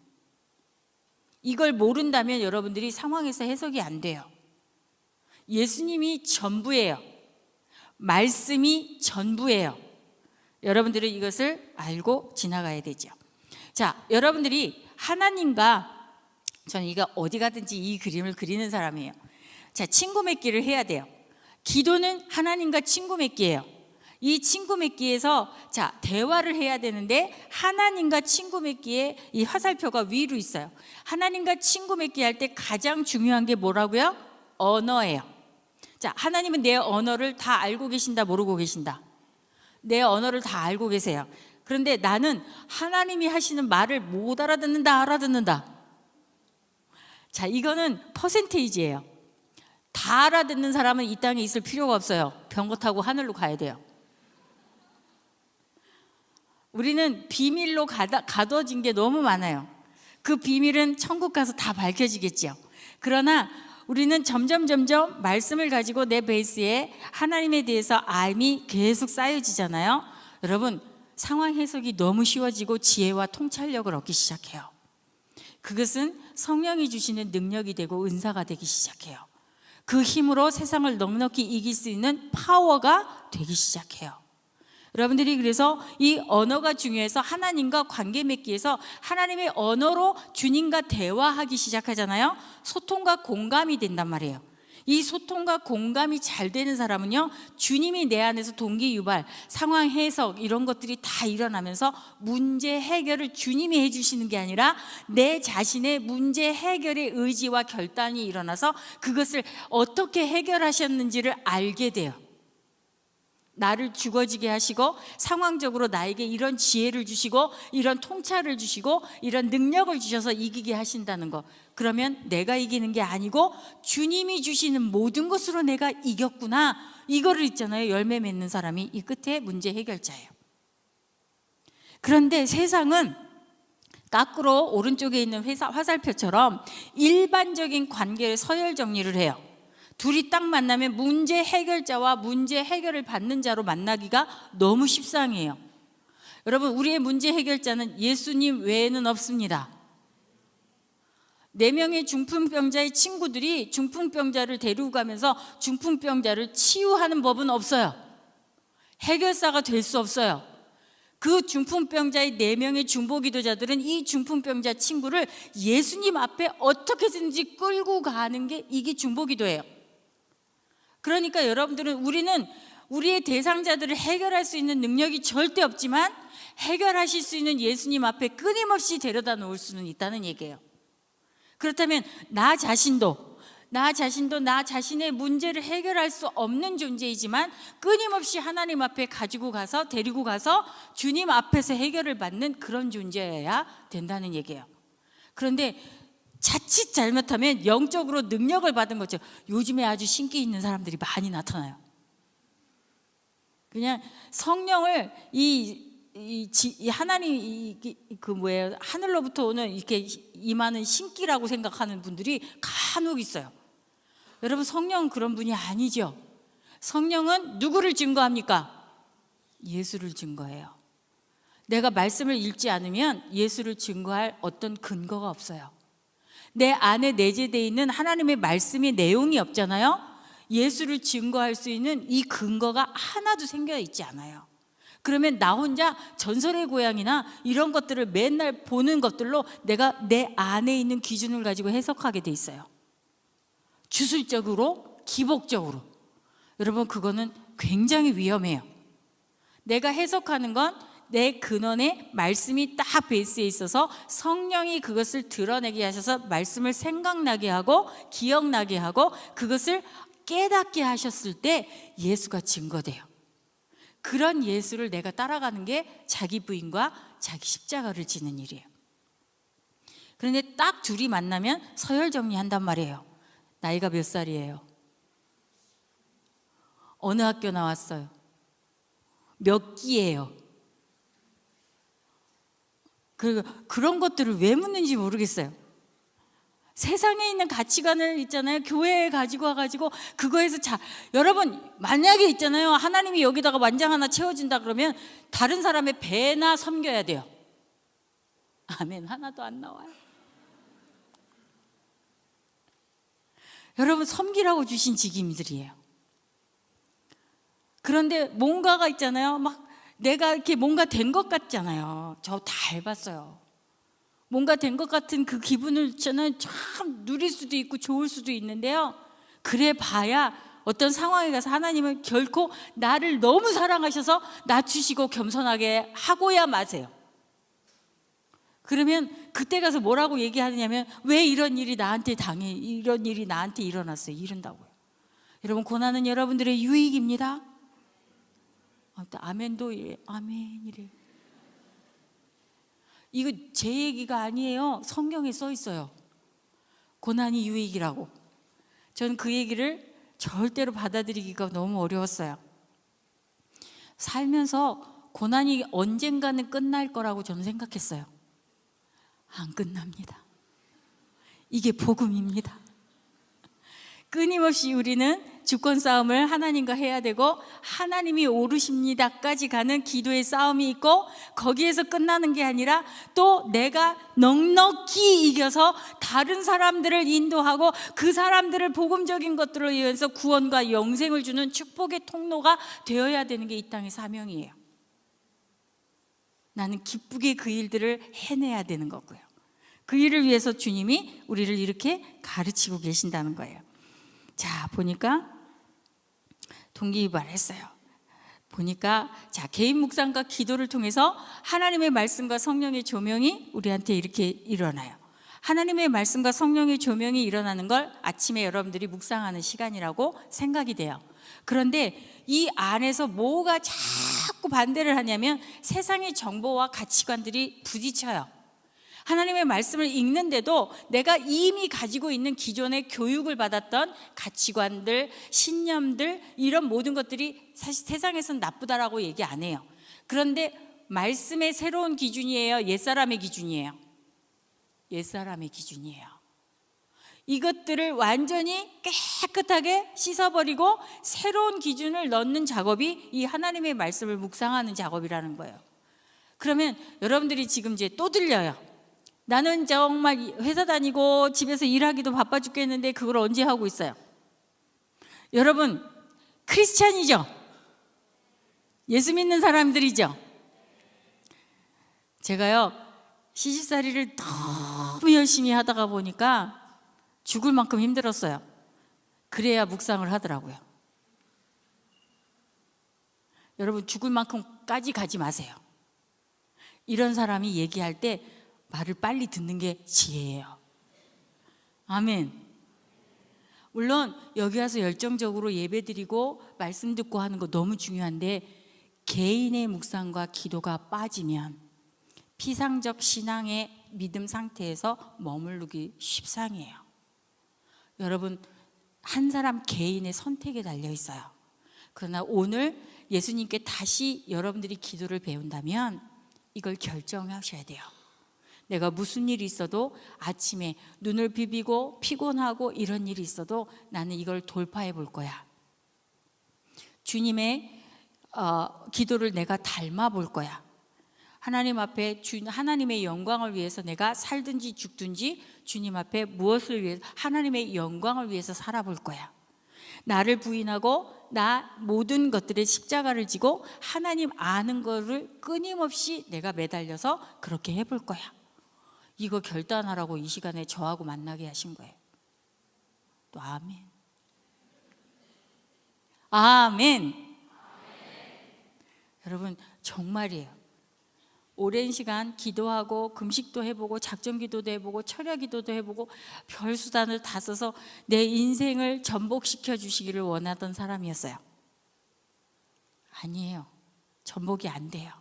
Speaker 2: 이걸 모른다면 여러분들이 상황에서 해석이 안 돼요. 예수님이 전부예요. 말씀이 전부예요. 여러분들은 이것을 알고 지나가야 되죠. 자, 여러분들이 하나님과, 저는 이거 어디 가든지 이 그림을 그리는 사람이에요. 자, 친구 맺기를 해야 돼요. 기도는 하나님과 친구 맺기예요. 이 친구 맺기에서 자, 대화를 해야 되는데 하나님과 친구 맺기에 이 화살표가 위로 있어요. 하나님과 친구 맺기 할 때 가장 중요한 게 뭐라고요? 언어예요. 자, 하나님은 내 언어를 다 알고 계신다, 모르고 계신다? 내 언어를 다 알고 계세요. 그런데 나는 하나님이 하시는 말을 못 알아듣는다, 알아듣는다? 자, 이거는 퍼센테이지예요. 다 알아듣는 사람은 이 땅에 있을 필요가 없어요. 병거 타고 하늘로 가야 돼요. 우리는 비밀로 가둬진 게 너무 많아요. 그 비밀은 천국 가서 다 밝혀지겠죠. 그러나 우리는 점점 말씀을 가지고 내 베이스에 하나님에 대해서 알미 계속 쌓여지잖아요. 여러분, 상황 해석이 너무 쉬워지고 지혜와 통찰력을 얻기 시작해요. 그것은 성령이 주시는 능력이 되고 은사가 되기 시작해요. 그 힘으로 세상을 넉넉히 이길 수 있는 파워가 되기 시작해요. 여러분들이 그래서 이 언어가 중요해서 하나님과 관계 맺기에서 하나님의 언어로 주님과 대화하기 시작하잖아요. 소통과 공감이 된단 말이에요. 이 소통과 공감이 잘 되는 사람은요, 주님이 내 안에서 동기유발, 상황 해석 이런 것들이 다 일어나면서 문제 해결을 주님이 해주시는 게 아니라 내 자신의 문제 해결의 의지와 결단이 일어나서 그것을 어떻게 해결하셨는지를 알게 돼요. 나를 죽어지게 하시고 상황적으로 나에게 이런 지혜를 주시고 이런 통찰을 주시고 이런 능력을 주셔서 이기게 하신다는 거. 그러면 내가 이기는 게 아니고 주님이 주시는 모든 것으로 내가 이겼구나, 이거를 있잖아요. 열매 맺는 사람이 이 끝에 문제 해결자예요. 그런데 세상은 거꾸로 오른쪽에 있는 화살표처럼 일반적인 관계를 서열 정리를 해요. 둘이 딱 만나면 문제 해결자와 문제 해결을 받는 자로 만나기가 너무 십상이에요. 여러분, 우리의 문제 해결자는 예수님 외에는 없습니다. 4명의 중풍병자의 친구들이 중풍병자를 데리고 가면서 중풍병자를 치유하는 법은 없어요. 해결사가 될 수 없어요. 그 중풍병자의 4명의 중보기도자들은 이 중풍병자 친구를 예수님 앞에 어떻게든지 끌고 가는 게 이게 중보기도예요. 그러니까 여러분들은 우리는 우리의 대상자들을 해결할 수 있는 능력이 절대 없지만 해결하실 수 있는 예수님 앞에 끊임없이 데려다 놓을 수는 있다는 얘기예요. 그렇다면 나 자신도 나 자신의 문제를 해결할 수 없는 존재이지만 끊임없이 하나님 앞에 가지고 가서 데리고 가서 주님 앞에서 해결을 받는 그런 존재여야 된다는 얘기예요. 그런데 자칫 잘못하면 영적으로 능력을 받은 거죠. 요즘에 아주 신기 있는 사람들이 많이 나타나요. 그냥 성령을 하나님 하늘로부터 오는 이렇게 임하는 신기라고 생각하는 분들이 간혹 있어요. 여러분, 성령은 그런 분이 아니죠. 성령은 누구를 증거합니까? 예수를 증거해요. 내가 말씀을 읽지 않으면 예수를 증거할 어떤 근거가 없어요. 내 안에 내재되어 있는 하나님의 말씀의 내용이 없잖아요. 예수를 증거할 수 있는 이 근거가 하나도 생겨 있지 않아요. 그러면 나 혼자 전설의 고향이나 이런 것들을 맨날 보는 것들로 내가 내 안에 있는 기준을 가지고 해석하게 돼 있어요. 주술적으로, 기복적으로. 여러분, 그거는 굉장히 위험해요. 내가 해석하는 건 내 근원에 말씀이 딱 베이스에 있어서 성령이 그것을 드러내게 하셔서 말씀을 생각나게 하고 기억나게 하고 그것을 깨닫게 하셨을 때 예수가 증거돼요. 그런 예수를 내가 따라가는 게 자기 부인과 자기 십자가를 지는 일이에요. 그런데 딱 둘이 만나면 서열 정리한단 말이에요. 나이가 몇 살이에요? 어느 학교 나왔어요? 몇 기예요? 그런 것들을 왜 묻는지 모르겠어요. 세상에 있는 가치관을 있잖아요. 교회에 가지고 와가지고 그거에서 여러분, 만약에 있잖아요. 하나님이 여기다가 완장 하나 채워준다 그러면 다른 사람의 배나 섬겨야 돼요. 아멘. 하나도 안 나와요. 여러분, 섬기라고 주신 직임들이에요. 그런데 뭔가가 있잖아요. 막 내가 이렇게 뭔가 된 것 같잖아요. 저 다 해봤어요. 뭔가 된 것 같은 그 기분을 저는 참 누릴 수도 있고 좋을 수도 있는데요. 그래 봐야 어떤 상황에 가서 하나님은 결코 나를 너무 사랑하셔서 낮추시고 겸손하게 하고야 마세요. 그러면 그때 가서 뭐라고 얘기하느냐면 왜 이런 일이 나한테 이런 일이 나한테 일어났어요. 이런다고요. 여러분, 고난은 여러분들의 유익입니다. 아멘도 아멘이래. 이거 제 얘기가 아니에요. 성경에 써 있어요. 고난이 유익이라고. 저는 그 얘기를 절대로 받아들이기가 너무 어려웠어요. 살면서 고난이 언젠가는 끝날 거라고 저는 생각했어요. 안 끝납니다. 이게 복음입니다. 끊임없이 우리는 주권 싸움을 하나님과 해야 되고 하나님이 오르십니다까지 가는 기도의 싸움이 있고 거기에서 끝나는 게 아니라 또 내가 넉넉히 이겨서 다른 사람들을 인도하고 그 사람들을 복음적인 것들로 이용해서 구원과 영생을 주는 축복의 통로가 되어야 되는 게 이 땅의 사명이에요. 나는 기쁘게 그 일들을 해내야 되는 거고요. 그 일을 위해서 주님이 우리를 이렇게 가르치고 계신다는 거예요. 자, 보니까 동기부여했어요. 보니까 개인 묵상과 기도를 통해서 하나님의 말씀과 성령의 조명이 우리한테 이렇게 일어나요. 하나님의 말씀과 성령의 조명이 일어나는 걸 아침에 여러분들이 묵상하는 시간이라고 생각이 돼요. 그런데 이 안에서 뭐가 자꾸 반대를 하냐면 세상의 정보와 가치관들이 부딪혀요. 하나님의 말씀을 읽는데도 내가 이미 가지고 있는 기존의 교육을 받았던 가치관들, 신념들, 이런 모든 것들이 사실 세상에서는 나쁘다라고 얘기 안 해요. 그런데 말씀의 새로운 기준이에요? 옛사람의 기준이에요? 옛사람의 기준이에요. 이것들을 완전히 깨끗하게 씻어버리고 새로운 기준을 넣는 작업이 이 하나님의 말씀을 묵상하는 작업이라는 거예요. 그러면 여러분들이 지금 이제 또 들려요. 나는 정말 회사 다니고 집에서 일하기도 바빠 죽겠는데 그걸 언제 하고 있어요? 여러분, 크리스찬이죠? 예수 믿는 사람들이죠. 제가요 시집살이를 너무 열심히 하다가 보니까 죽을 만큼 힘들었어요. 그래야 묵상을 하더라고요. 여러분, 죽을 만큼까지 가지 마세요. 이런 사람이 얘기할 때 말을 빨리 듣는 게 지혜예요. 아멘. 물론 여기 와서 열정적으로 예배드리고 말씀 듣고 하는 거 너무 중요한데, 개인의 묵상과 기도가 빠지면 피상적 신앙의 믿음 상태에서 머무르기 십상이에요. 여러분, 한 사람 개인의 선택에 달려 있어요. 그러나 오늘 예수님께 다시 여러분들이 기도를 배운다면 이걸 결정하셔야 돼요. 내가 무슨 일이 있어도, 아침에 눈을 비비고 피곤하고 이런 일이 있어도 나는 이걸 돌파해 볼 거야. 주님의 기도를 내가 닮아 볼 거야. 하나님 앞에 하나님의 영광을 위해서 내가 살든지 죽든지 주님 앞에 무엇을 위해서, 하나님의 영광을 위해서 살아볼 거야. 나를 부인하고 나 모든 것들의 십자가를 지고 하나님 아는 거를 끊임없이 내가 매달려서 그렇게 해볼 거야. 이거 결단하라고 이 시간에 저하고 만나게 하신 거예요. 또 아멘. 아멘. 여러분, 정말이에요. 오랜 시간 기도하고 금식도 해보고 작정기도도 해보고 철야기도도 해보고 별수단을 다 써서 내 인생을 전복시켜 주시기를 원하던 사람이었어요. 아니에요. 전복이 안 돼요.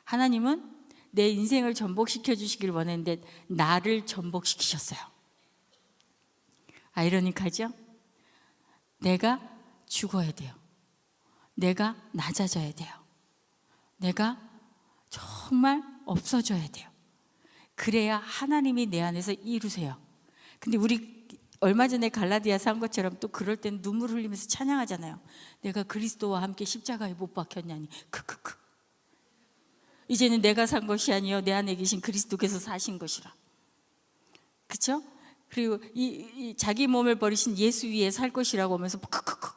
Speaker 2: 하나님은 내 인생을 전복시켜 주시길 원했는데 나를 전복시키셨어요. 아이러니하죠? 내가 죽어야 돼요. 내가 낮아져야 돼요. 내가 정말 없어져야 돼요. 그래야 하나님이 내 안에서 이루세요. 근데 우리 얼마 전에 갈라디아서 한 것처럼 또 그럴 땐 눈물 흘리면서 찬양하잖아요. 내가 그리스도와 함께 십자가에 못 박혔냐니 크크크. 이제는 내가 산 것이 아니요 내 안에 계신 그리스도께서 사신 것이라. 그렇죠? 그리고 이 자기 몸을 버리신 예수 위에 살 것이라고 하면서 크크크.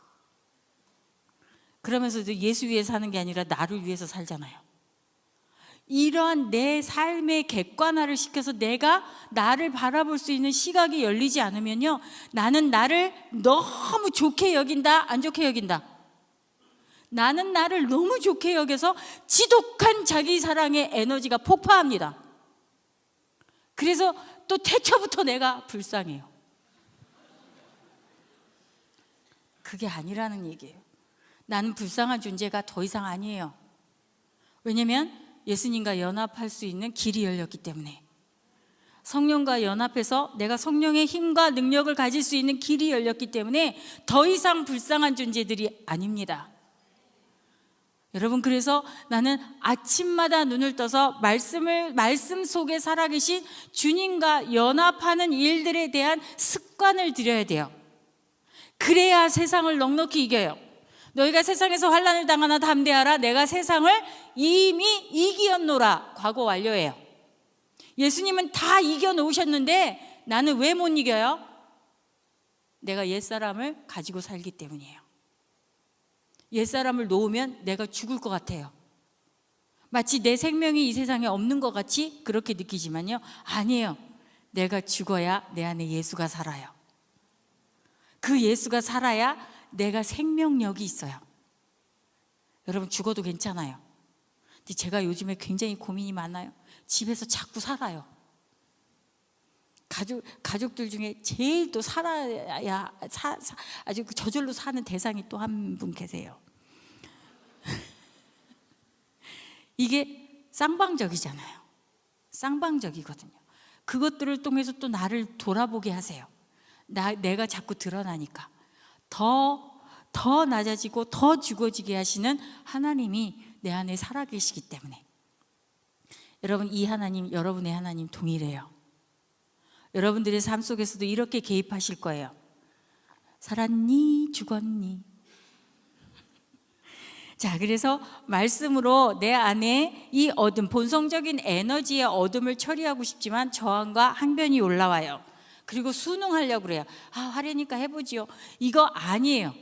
Speaker 2: 그러면서도 예수 위에 사는 게 아니라 나를 위해서 살잖아요. 이러한 내 삶의 객관화를 시켜서 내가 나를 바라볼 수 있는 시각이 열리지 않으면요, 나는 나를 너무 좋게 여긴다, 안 좋게 여긴다. 나는 나를 너무 좋게 여겨서 지독한 자기 사랑의 에너지가 폭파합니다. 그래서 또 태초부터 내가 불쌍해요. 그게 아니라는 얘기예요. 나는 불쌍한 존재가 더 이상 아니에요. 왜냐면 예수님과 연합할 수 있는 길이 열렸기 때문에, 성령과 연합해서 내가 성령의 힘과 능력을 가질 수 있는 길이 열렸기 때문에 더 이상 불쌍한 존재들이 아닙니다. 여러분, 그래서 나는 아침마다 눈을 떠서 말씀 속에 살아계신 주님과 연합하는 일들에 대한 습관을 들여야 돼요. 그래야 세상을 넉넉히 이겨요. 너희가 세상에서 환난을 당하나 담대하라. 내가 세상을 이미 이기었노라. 과거 완료예요. 예수님은 다 이겨놓으셨는데 나는 왜 못 이겨요? 내가 옛사람을 가지고 살기 때문이에요. 옛사람을 놓으면 내가 죽을 것 같아요. 마치 내 생명이 이 세상에 없는 것 같이 그렇게 느끼지만요, 아니에요. 내가 죽어야 내 안에 예수가 살아요. 그 예수가 살아야 내가 생명력이 있어요. 여러분, 죽어도 괜찮아요. 근데 제가 요즘에 굉장히 고민이 많아요. 집에서 자꾸 살아요. 가족들 중에 제일 또 살아야 아주 저절로 사는 대상이 또 한 분 계세요. 이게 쌍방적이잖아요. 쌍방적이거든요. 그것들을 통해서 또 나를 돌아보게 하세요. 내가 자꾸 드러나니까 더 낮아지고 더 죽어지게 하시는 하나님이 내 안에 살아계시기 때문에, 여러분, 이 하나님, 여러분의 하나님 동일해요. 여러분들의 삶 속에서도 이렇게 개입하실 거예요. 살았니? 죽었니? 자, 그래서 말씀으로 내 안에 이 어둠, 본성적인 에너지의 어둠을 처리하고 싶지만 저항과 항변이 올라와요. 그리고 순응하려고 그래요. 하려니까 해보지요. 이거 아니에요.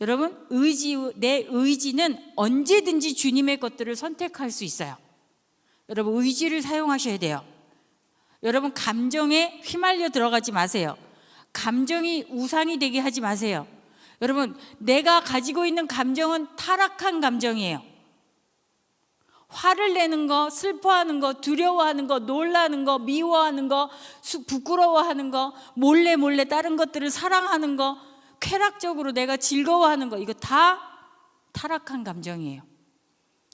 Speaker 2: 여러분, 내 의지는 언제든지 주님의 것들을 선택할 수 있어요. 여러분, 의지를 사용하셔야 돼요. 여러분, 감정에 휘말려 들어가지 마세요. 감정이 우상이 되게 하지 마세요. 여러분, 내가 가지고 있는 감정은 타락한 감정이에요. 화를 내는 거, 슬퍼하는 거, 두려워하는 거, 놀라는 거, 미워하는 거, 부끄러워하는 거, 몰래 다른 것들을 사랑하는 거, 쾌락적으로 내가 즐거워하는 거, 이거 다 타락한 감정이에요.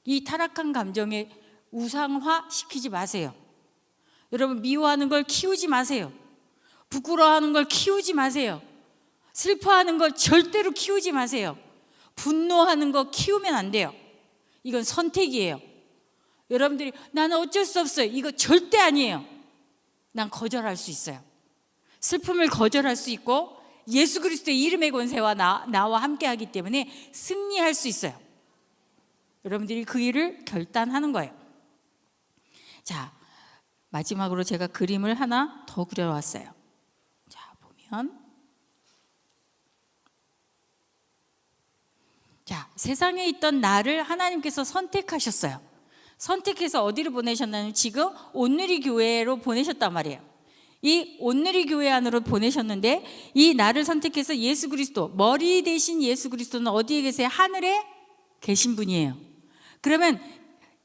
Speaker 2: 이 타락한 감정에 우상화 시키지 마세요. 여러분, 미워하는 걸 키우지 마세요. 부끄러워하는 걸 키우지 마세요. 슬퍼하는 걸 절대로 키우지 마세요. 분노하는 거 키우면 안 돼요. 이건 선택이에요. 여러분들이 나는 어쩔 수 없어요, 이거 절대 아니에요. 난 거절할 수 있어요. 슬픔을 거절할 수 있고 예수 그리스도의 이름의 권세와 나와 함께하기 때문에 승리할 수 있어요. 여러분들이 그 일을 결단하는 거예요. 자, 마지막으로 제가 그림을 하나 더 그려왔어요. 자, 보면, 자, 세상에 있던 나를 하나님께서 선택하셨어요. 선택해서 어디로 보내셨냐면 지금 온누리 교회로 보내셨단 말이에요. 이 온누리 교회 안으로 보내셨는데, 이 나를 선택해서 예수 그리스도, 머리 대신 예수 그리스도는 어디에 계세요? 하늘에 계신 분이에요. 그러면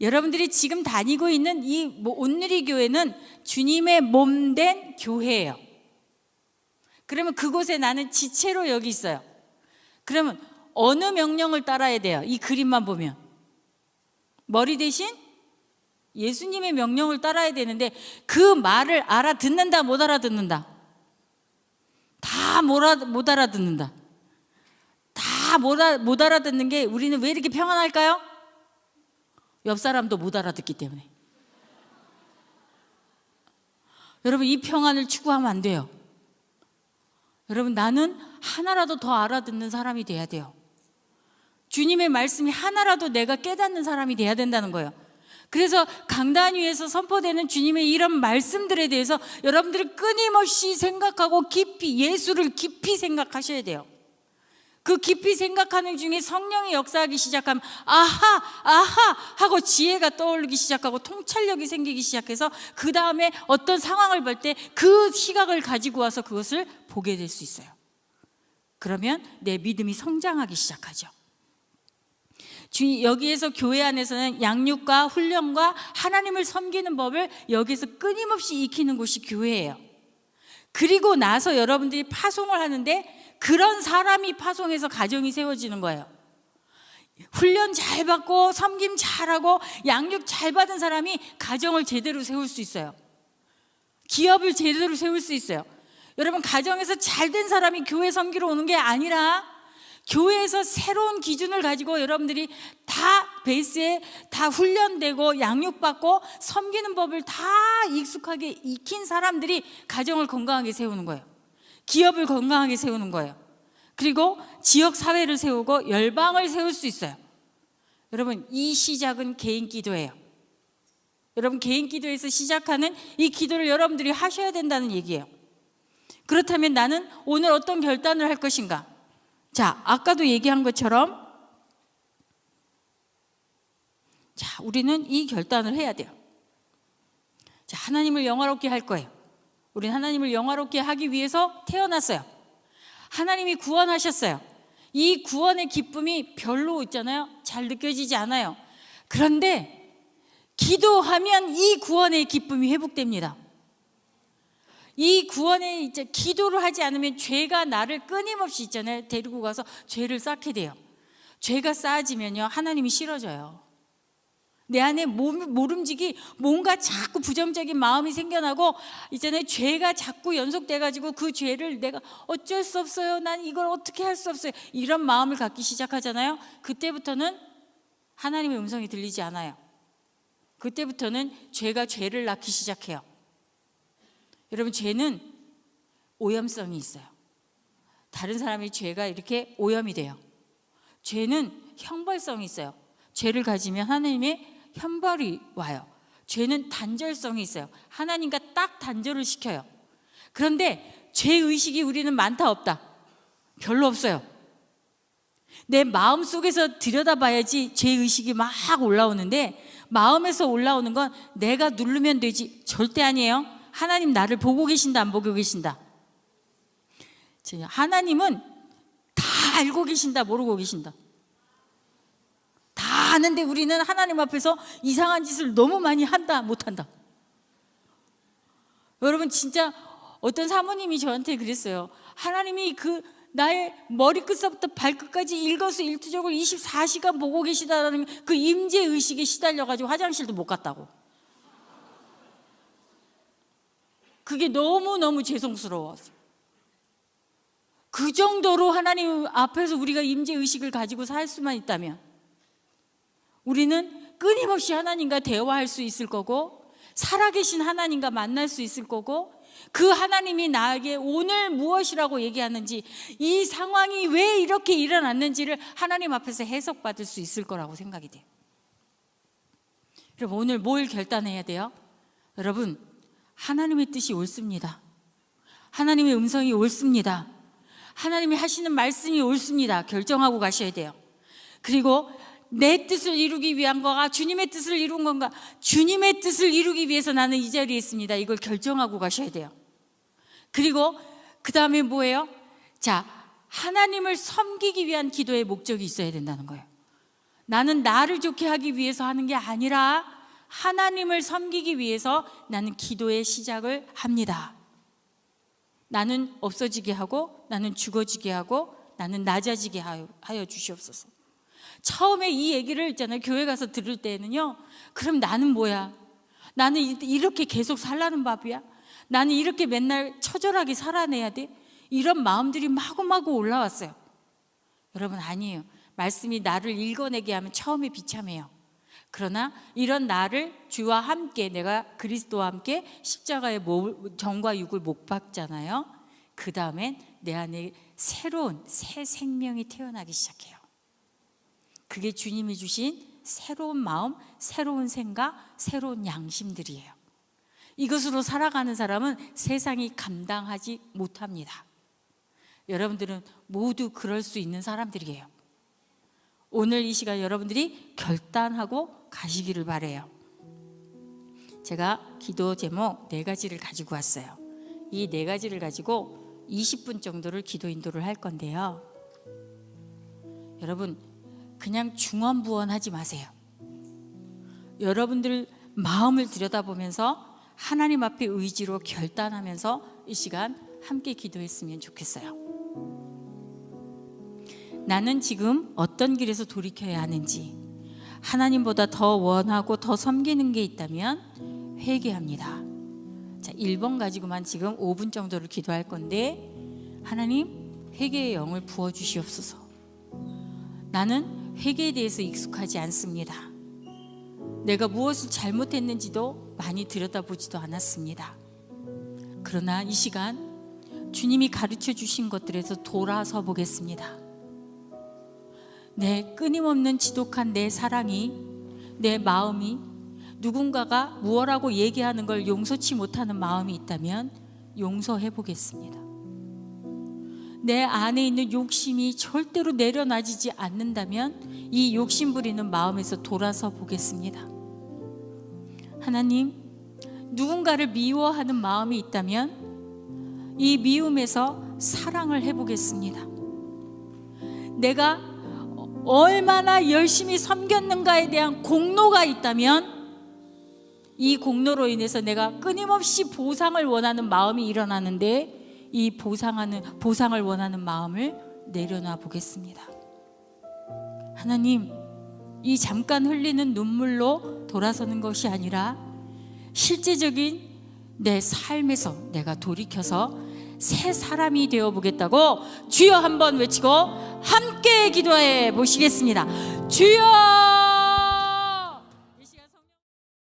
Speaker 2: 여러분들이 지금 다니고 있는 이 온누리 교회는 주님의 몸된 교회예요. 그러면 그곳에 나는 지체로 여기 있어요. 그러면 어느 명령을 따라야 돼요? 이 그림만 보면 머리 대신 예수님의 명령을 따라야 되는데, 그 말을 알아듣는다, 못 알아듣는다? 다 못 알아듣는다. 다 못 알아듣는 게 우리는 왜 이렇게 평안할까요? 옆 사람도 못 알아듣기 때문에. 여러분, 이 평안을 추구하면 안 돼요. 여러분, 나는 하나라도 더 알아듣는 사람이 돼야 돼요. 주님의 말씀이 하나라도 내가 깨닫는 사람이 돼야 된다는 거예요. 그래서 강단 위에서 선포되는 주님의 이런 말씀들에 대해서 여러분들이 끊임없이 생각하고 깊이, 예수를 깊이 생각하셔야 돼요. 그 깊이 생각하는 중에 성령이 역사하기 시작하면 아하 하고 지혜가 떠오르기 시작하고 통찰력이 생기기 시작해서 그 다음에 어떤 상황을 볼 때 그 시각을 가지고 와서 그것을 보게 될 수 있어요. 그러면 내 믿음이 성장하기 시작하죠. 여기에서 교회 안에서는 양육과 훈련과 하나님을 섬기는 법을 여기서 끊임없이 익히는 곳이 교회예요. 그리고 나서 여러분들이 파송을 하는데, 그런 사람이 파송해서 가정이 세워지는 거예요. 훈련 잘 받고 섬김 잘하고 양육 잘 받은 사람이 가정을 제대로 세울 수 있어요. 기업을 제대로 세울 수 있어요. 여러분, 가정에서 잘된 사람이 교회 섬기러 오는 게 아니라 교회에서 새로운 기준을 가지고 여러분들이 다 베이스에 다 훈련되고 양육받고 섬기는 법을 다 익숙하게 익힌 사람들이 가정을 건강하게 세우는 거예요. 기업을 건강하게 세우는 거예요. 그리고 지역 사회를 세우고 열방을 세울 수 있어요. 여러분, 이 시작은 개인 기도예요. 여러분, 개인 기도에서 시작하는 이 기도를 여러분들이 하셔야 된다는 얘기예요. 그렇다면 나는 오늘 어떤 결단을 할 것인가? 자, 아까도 얘기한 것처럼, 자, 우리는 이 결단을 해야 돼요. 자, 하나님을 영화롭게 할 거예요. 우리는 하나님을 영화롭게 하기 위해서 태어났어요. 하나님이 구원하셨어요. 이 구원의 기쁨이 별로 있잖아요. 잘 느껴지지 않아요. 그런데 기도하면 이 구원의 기쁨이 회복됩니다. 이 구원에 이제 기도를 하지 않으면 죄가 나를 끊임없이 있잖아요. 데리고 가서 죄를 쌓게 돼요. 죄가 쌓아지면요, 하나님이 싫어져요. 내 안에 모름지기 뭔가 자꾸 부정적인 마음이 생겨나고 있잖아요. 죄가 자꾸 연속돼가지고 그 죄를 내가 어쩔 수 없어요. 난 이걸 어떻게 할 수 없어요. 이런 마음을 갖기 시작하잖아요. 그때부터는 하나님의 음성이 들리지 않아요. 그때부터는 죄가 죄를 낳기 시작해요. 여러분, 죄는 오염성이 있어요. 다른 사람의 죄가 이렇게 오염이 돼요. 죄는 형벌성이 있어요. 죄를 가지면 하나님의 형벌이 와요. 죄는 단절성이 있어요. 하나님과 딱 단절을 시켜요. 그런데 죄의식이 우리는 많다 없다? 별로 없어요. 내 마음속에서 들여다봐야지 죄의식이 막 올라오는데, 마음에서 올라오는 건 내가 누르면 되지 절대 아니에요. 하나님 나를 보고 계신다, 안 보고 계신다? 하나님은 다 알고 계신다, 모르고 계신다? 다 아는데 우리는 하나님 앞에서 이상한 짓을 너무 많이 한다, 못한다. 여러분, 진짜 어떤 사모님이 저한테 그랬어요. 하나님이 나의 머리끝서부터 발끝까지 일거수일투족을 24시간 보고 계시다는 그 임재의식에 시달려가지고 화장실도 못 갔다고. 그게 너무너무 죄송스러웠어요. 그 정도로 하나님 앞에서 우리가 임재의식을 가지고 살 수만 있다면 우리는 끊임없이 하나님과 대화할 수 있을 거고, 살아계신 하나님과 만날 수 있을 거고, 그 하나님이 나에게 오늘 무엇이라고 얘기하는지, 이 상황이 왜 이렇게 일어났는지를 하나님 앞에서 해석받을 수 있을 거라고 생각이 돼요. 여러분, 오늘 뭘 결단해야 돼요? 여러분, 하나님의 뜻이 옳습니다. 하나님의 음성이 옳습니다. 하나님이 하시는 말씀이 옳습니다. 결정하고 가셔야 돼요. 그리고 내 뜻을 이루기 위한 거가 주님의 뜻을 이룬 건가? 주님의 뜻을 이루기 위해서 나는 이 자리에 있습니다. 이걸 결정하고 가셔야 돼요. 그리고 그 다음에 뭐예요? 자, 하나님을 섬기기 위한 기도의 목적이 있어야 된다는 거예요. 나는 나를 좋게 하기 위해서 하는 게 아니라 하나님을 섬기기 위해서 나는 기도의 시작을 합니다. 나는 없어지게 하고, 나는 죽어지게 하고, 나는 낮아지게 하여 주시옵소서. 처음에 이 얘기를 있잖아요, 교회 가서 들을 때는요, 그럼 나는 뭐야? 나는 이렇게 계속 살라는 법이야? 나는 이렇게 맨날 처절하게 살아내야 돼? 이런 마음들이 마구마구 올라왔어요. 여러분, 아니에요. 말씀이 나를 읽어내게 하면 처음에 비참해요. 그러나 이런 나를 주와 함께, 내가 그리스도와 함께 십자가의 정과 육을 못 박잖아요. 그 다음엔 내 안에 새로운 새 생명이 태어나기 시작해요. 그게 주님이 주신 새로운 마음, 새로운 생각, 새로운 양심들이에요. 이것으로 살아가는 사람은 세상이 감당하지 못합니다. 여러분들은 모두 그럴 수 있는 사람들이에요. 오늘 이 시간 여러분들이 결단하고 가시기를 바라요. 제가 기도 제목 4가지를 가지고 왔어요. 이 4가지를 가지고 20분 정도를 기도 인도를 할 건데요. 여러분, 그냥 중언부언하지 마세요. 여러분들 마음을 들여다보면서 하나님 앞에 의지로 결단하면서 이 시간 함께 기도했으면 좋겠어요. 나는 지금 어떤 길에서 돌이켜야 하는지, 하나님보다 더 원하고 더 섬기는 게 있다면 회개합니다. 자, 1번 가지고만 지금 5분 정도를 기도할 건데, 하나님, 회개의 영을 부어주시옵소서. 나는 회개에 대해서 익숙하지 않습니다. 내가 무엇을 잘못했는지도 많이 들여다보지도 않았습니다. 그러나 이 시간 주님이 가르쳐 주신 것들에서 돌아서 보겠습니다. 내 끊임없는 지독한 내 사랑이, 내 마음이 누군가가 무엇라고 얘기하는 걸 용서치 못하는 마음이 있다면 용서해 보겠습니다. 내 안에 있는 욕심이 절대로 내려놔지지 않는다면 이 욕심 부리는 마음에서 돌아서 보겠습니다. 하나님, 누군가를 미워하는 마음이 있다면 이 미움에서 사랑을 해보겠습니다. 내가 얼마나 열심히 섬겼는가에 대한 공로가 있다면 이 공로로 인해서 내가 끊임없이 보상을 원하는 마음이 일어나는데, 이 보상을 원하는 마음을 내려놔 보겠습니다. 하나님, 이 잠깐 흘리는 눈물로 돌아서는 것이 아니라 실제적인 내 삶에서 내가 돌이켜서 새 사람이 되어 보겠다고 주여 한번 외치고 함께 기도해 보시겠습니다. 주여!